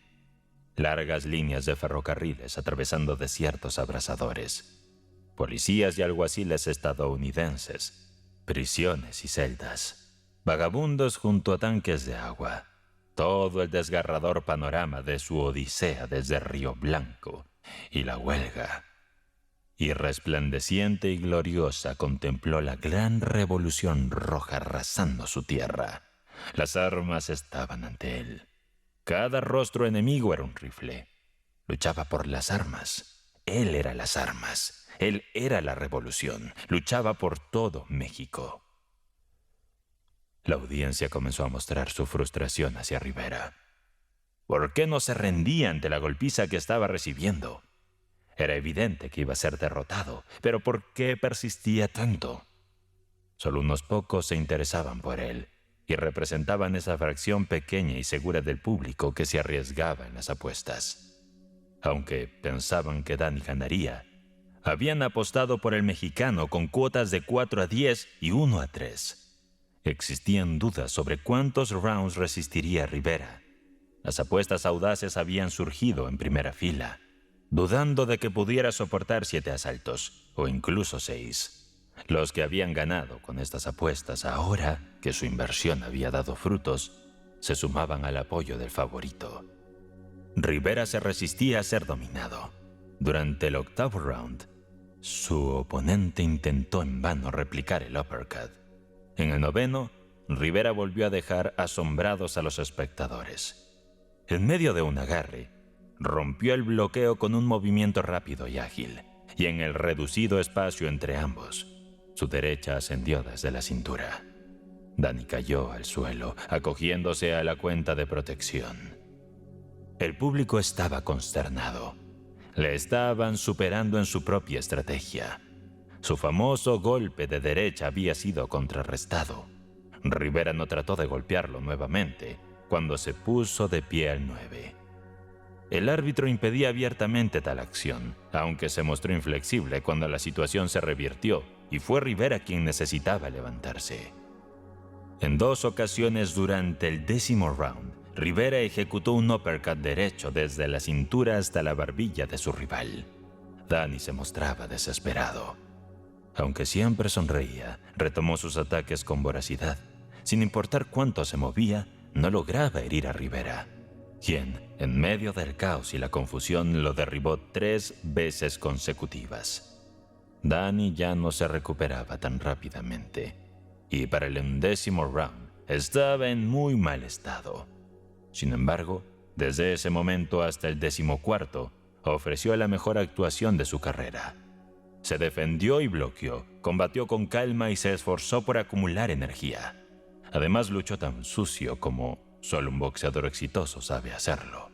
Speaker 2: Largas líneas de ferrocarriles atravesando desiertos abrasadores. Policías y alguaciles estadounidenses. Prisiones y celdas. Vagabundos junto a tanques de agua. Todo el desgarrador panorama de su odisea desde Río Blanco y la huelga. Y resplandeciente y gloriosa contempló la gran revolución roja arrasando su tierra. Las armas estaban ante él. Cada rostro enemigo era un rifle. Luchaba por las armas. Él era las armas. Él era la revolución. Luchaba por todo México. La audiencia comenzó a mostrar su frustración hacia Rivera. ¿Por qué no se rendía ante la golpiza que estaba recibiendo? Era evidente que iba a ser derrotado, pero ¿por qué persistía tanto? Solo unos pocos se interesaban por él y representaban esa fracción pequeña y segura del público que se arriesgaba en las apuestas. Aunque pensaban que Danny ganaría, habían apostado por el mexicano con cuotas de 4-10 y 1-3. Existían dudas sobre cuántos rounds resistiría Rivera. Las apuestas audaces habían surgido en primera fila, dudando de que pudiera soportar 7 asaltos, o incluso 6. Los que habían ganado con estas apuestas, ahora que su inversión había dado frutos, se sumaban al apoyo del favorito. Rivera se resistía a ser dominado. Durante el 8º round, su oponente intentó en vano replicar el uppercut. En el 9º, Rivera volvió a dejar asombrados a los espectadores. En medio de un agarre, rompió el bloqueo con un movimiento rápido y ágil, y en el reducido espacio entre ambos, su derecha ascendió desde la cintura. Danny cayó al suelo, acogiéndose a la cuenta de protección. El público estaba consternado. Le estaban superando en su propia estrategia. Su famoso golpe de derecha había sido contrarrestado. Rivera no trató de golpearlo nuevamente cuando se puso de pie al 9. El árbitro impedía abiertamente tal acción, aunque se mostró inflexible cuando la situación se revirtió y fue Rivera quien necesitaba levantarse. En 2 ocasiones durante el 10º round, Rivera ejecutó un uppercut derecho desde la cintura hasta la barbilla de su rival. Danny se mostraba desesperado. Aunque siempre sonreía, retomó sus ataques con voracidad. Sin importar cuánto se movía, no lograba herir a Rivera, quien, en medio del caos y la confusión, lo derribó 3 veces consecutivas. Danny ya no se recuperaba tan rápidamente, y para el 11º round estaba en muy mal estado. Sin embargo, desde ese momento hasta el 14º, ofreció la mejor actuación de su carrera. Se defendió y bloqueó, combatió con calma y se esforzó por acumular energía. Además, luchó tan sucio como solo un boxeador exitoso sabe hacerlo.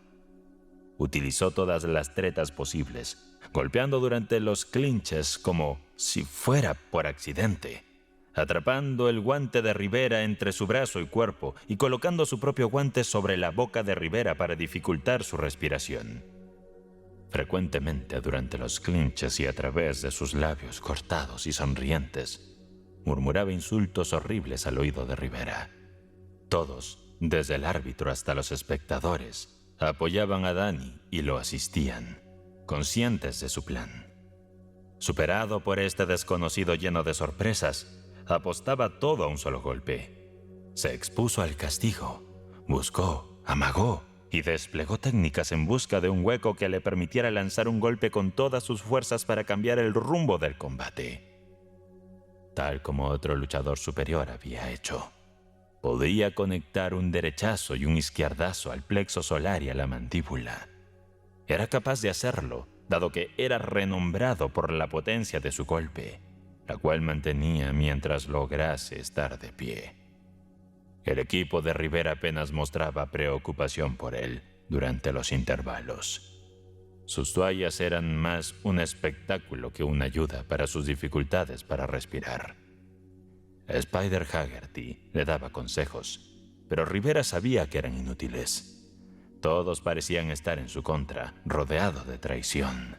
Speaker 2: Utilizó todas las tretas posibles, golpeando durante los clinches como si fuera por accidente, atrapando el guante de Rivera entre su brazo y cuerpo y colocando su propio guante sobre la boca de Rivera para dificultar su respiración. Frecuentemente durante los clinches y a través de sus labios cortados y sonrientes, murmuraba insultos horribles al oído de Rivera. Todos, desde el árbitro hasta los espectadores, apoyaban a Danny y lo asistían, conscientes de su plan. Superado por este desconocido lleno de sorpresas, apostaba todo a un solo golpe. Se expuso al castigo, buscó, amagó y desplegó técnicas en busca de un hueco que le permitiera lanzar un golpe con todas sus fuerzas para cambiar el rumbo del combate. Tal como otro luchador superior había hecho. Podía conectar un derechazo y un izquierdazo al plexo solar y a la mandíbula. Era capaz de hacerlo, dado que era renombrado por la potencia de su golpe, la cual mantenía mientras lograse estar de pie. El equipo de Rivera apenas mostraba preocupación por él durante los intervalos. Sus toallas eran más un espectáculo que una ayuda para sus dificultades para respirar. Spider Haggerty le daba consejos, pero Rivera sabía que eran inútiles. Todos parecían estar en su contra, rodeado de traición.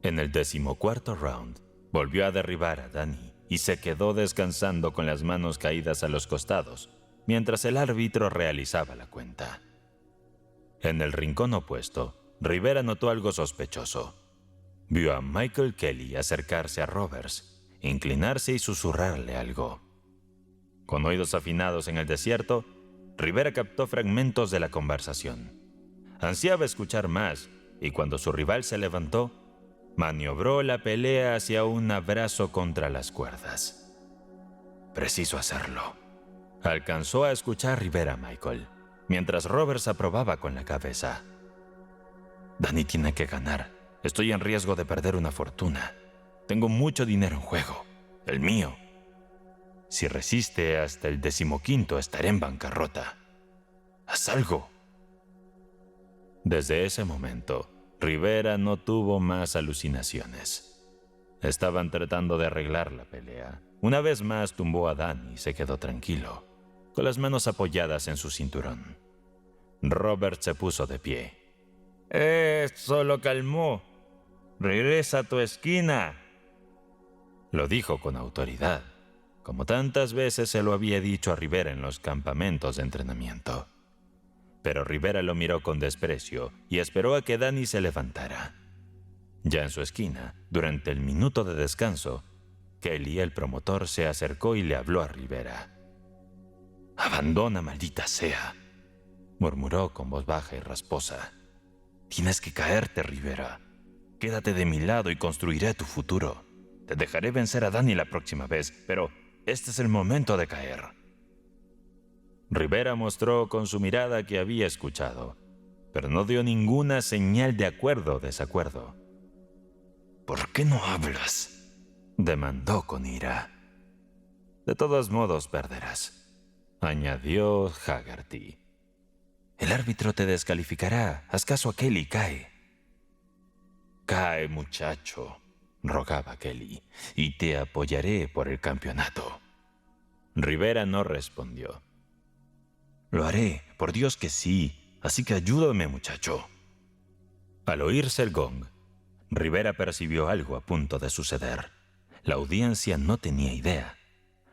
Speaker 2: En el 14º round, volvió a derribar a Danny y se quedó descansando con las manos caídas a los costados, mientras el árbitro realizaba la cuenta. En el rincón opuesto, Rivera notó algo sospechoso. Vio a Michael Kelly acercarse a Roberts, inclinarse y susurrarle algo. Con oídos afinados en el desierto, Rivera captó fragmentos de la conversación. Ansiaba escuchar más, y cuando su rival se levantó, maniobró la pelea hacia un abrazo contra las cuerdas. Preciso hacerlo. Alcanzó a escuchar Rivera a Michael, mientras Roberts aprobaba con la cabeza. Danny tiene que ganar. Estoy en riesgo de perder una fortuna. Tengo mucho dinero en juego, el mío. Si resiste hasta el 15º, estaré en bancarrota. ¡Haz algo! Desde ese momento, Rivera no tuvo más alucinaciones. Estaban tratando de arreglar la pelea. Una vez más tumbó a Danny y se quedó tranquilo, con las manos apoyadas en su cinturón. Robert se puso de pie. «Eso lo calmó. Regresa a tu esquina», lo dijo con autoridad, como tantas veces se lo había dicho a Rivera en los campamentos de entrenamiento. Pero Rivera lo miró con desprecio y esperó a que Danny se levantara. Ya en su esquina, durante el minuto de descanso, Kelly, el promotor, se acercó y le habló a Rivera. «Abandona, maldita sea», murmuró con voz baja y rasposa. «Tienes que caerte, Rivera. Quédate de mi lado y construiré tu futuro. Te dejaré vencer a Danny la próxima vez, pero este es el momento de caer». Rivera mostró con su mirada que había escuchado, pero no dio ninguna señal de acuerdo o desacuerdo. «¿Por qué no hablas?», demandó con ira. «De todos modos perderás», añadió Haggerty. «El árbitro te descalificará. Haz caso a Kelly, cae». «Cae, muchacho», rogaba Kelly, «y te apoyaré por el campeonato». Rivera no respondió. «Lo haré, por Dios que sí, así que ayúdame, muchacho». Al oírse el gong, Rivera percibió algo a punto de suceder. La audiencia no tenía idea.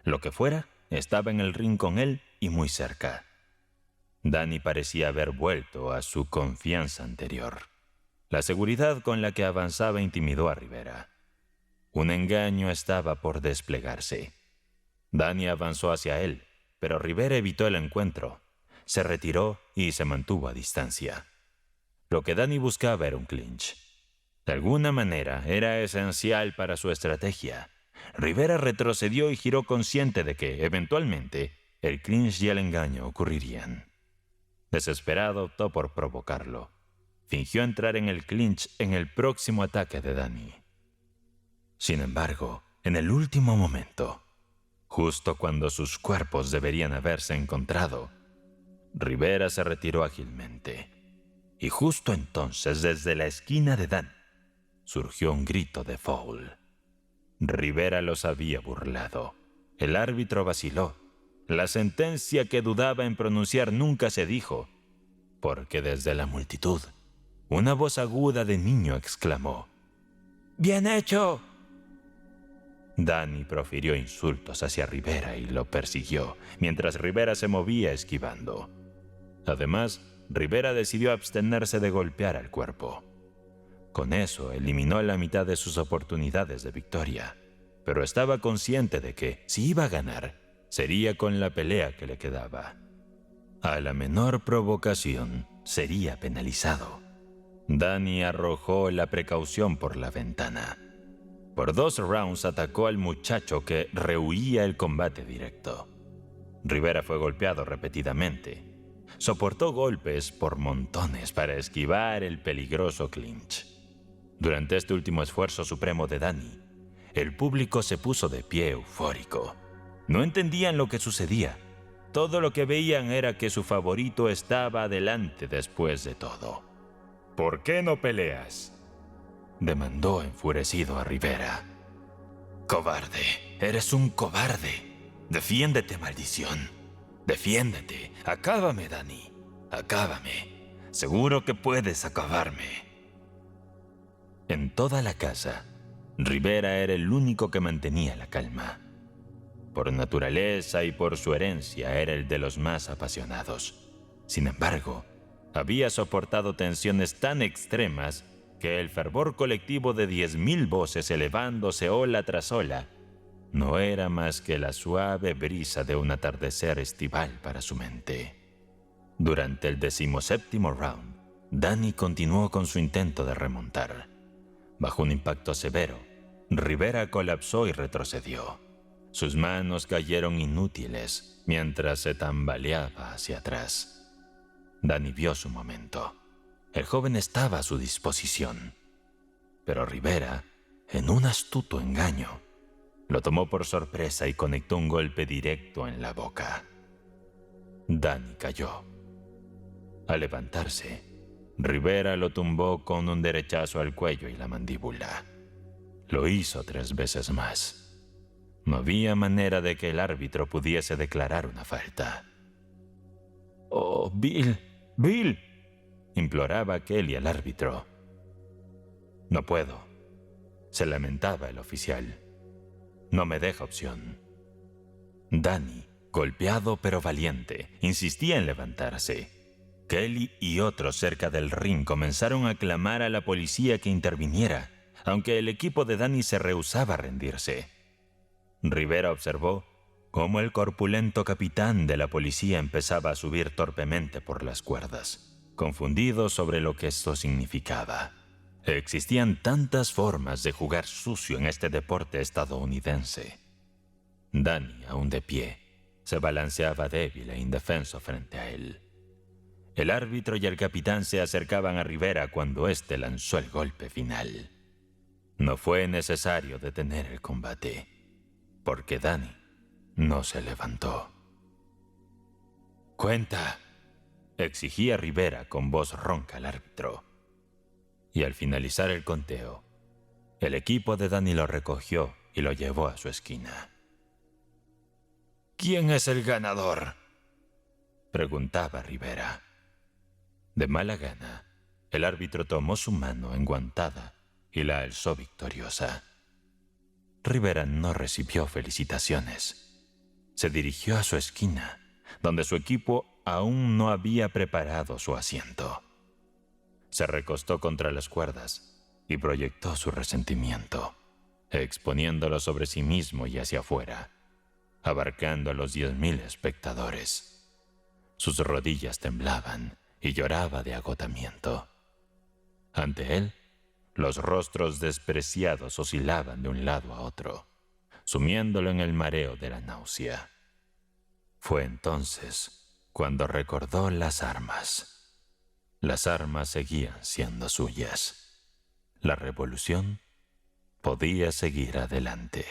Speaker 2: Lo que fuera, estaba en el ring con él y muy cerca. Danny parecía haber vuelto a su confianza anterior. La seguridad con la que avanzaba intimidó a Rivera. Un engaño estaba por desplegarse. Danny avanzó hacia él, pero Rivera evitó el encuentro. Se retiró y se mantuvo a distancia. Lo que Danny buscaba era un clinch. De alguna manera era esencial para su estrategia. Rivera retrocedió y giró consciente de que, eventualmente, el clinch y el engaño ocurrirían. Desesperado, optó por provocarlo. Fingió entrar en el clinch en el próximo ataque de Danny. Sin embargo, en el último momento, justo cuando sus cuerpos deberían haberse encontrado, Rivera se retiró ágilmente. Y justo entonces, desde la esquina de Danny, surgió un grito de foul. Rivera los había burlado. El árbitro vaciló. La sentencia que dudaba en pronunciar nunca se dijo, porque desde la multitud, una voz aguda de niño exclamó: «¡Bien hecho!». Danny profirió insultos hacia Rivera y lo persiguió, mientras Rivera se movía esquivando. Además, Rivera decidió abstenerse de golpear al cuerpo. Con eso, eliminó la mitad de sus oportunidades de victoria, pero estaba consciente de que, si iba a ganar, sería con la pelea que le quedaba. A la menor provocación, sería penalizado. Danny arrojó la precaución por la ventana. Por 2 rounds atacó al muchacho que rehuía el combate directo. Rivera fue golpeado repetidamente. Soportó golpes por montones para esquivar el peligroso clinch. Durante este último esfuerzo supremo de Danny, el público se puso de pie eufórico. No entendían lo que sucedía. Todo lo que veían era que su favorito estaba adelante después de todo. «¿Por qué no peleas?», demandó enfurecido a Rivera. «Cobarde, eres un cobarde. Defiéndete, maldición. Defiéndete. Acábame, Danny. Acábame». Seguro que puedes acabarme. En toda la casa, Rivera era el único que mantenía la calma. Por naturaleza y por su herencia era el de los más apasionados. Sin embargo, había soportado tensiones tan extremas que el fervor colectivo de 10.000 voces elevándose ola tras ola no era más que la suave brisa de un atardecer estival para su mente. Durante el 17º round, Danny continuó con su intento de remontar. Bajo un impacto severo, Rivera colapsó y retrocedió. Sus manos cayeron inútiles mientras se tambaleaba hacia atrás. Danny vio su momento. El joven estaba a su disposición. Pero Rivera, en un astuto engaño, lo tomó por sorpresa y conectó un golpe directo en la boca. Danny cayó. Al levantarse, Rivera lo tumbó con un derechazo al cuello y la mandíbula. Lo hizo 3 veces más. No había manera de que el árbitro pudiese declarar una falta. «¡Oh, Bill! ¡Bill!», imploraba Kelly al árbitro. «No puedo», se lamentaba el oficial. «No me deja opción». Danny, golpeado pero valiente, insistía en levantarse. Kelly y otros cerca del ring comenzaron a clamar a la policía que interviniera, aunque el equipo de Danny se rehusaba a rendirse. Rivera observó cómo el corpulento capitán de la policía empezaba a subir torpemente por las cuerdas, confundido sobre lo que esto significaba. Existían tantas formas de jugar sucio en este deporte estadounidense. Danny, aún de pie, se balanceaba débil e indefenso frente a él. El árbitro y el capitán se acercaban a Rivera cuando éste lanzó el golpe final. No fue necesario detener el combate, porque Danny no se levantó. «¡Cuenta!», exigía Rivera con voz ronca al árbitro. Y al finalizar el conteo, el equipo de Danny lo recogió y lo llevó a su esquina. «¿Quién es el ganador?», preguntaba Rivera. De mala gana, el árbitro tomó su mano enguantada y la alzó victoriosa. Rivera no recibió felicitaciones. Se dirigió a su esquina, donde su equipo aún no había preparado su asiento. Se recostó contra las cuerdas y proyectó su resentimiento, exponiéndolo sobre sí mismo y hacia afuera, abarcando a los 10.000 espectadores. Sus rodillas temblaban y lloraba de agotamiento. Ante él, los rostros despreciados oscilaban de un lado a otro, sumiéndolo en el mareo de la náusea. Fue entonces cuando recordó las armas. Las armas seguían siendo suyas. La revolución podía seguir adelante.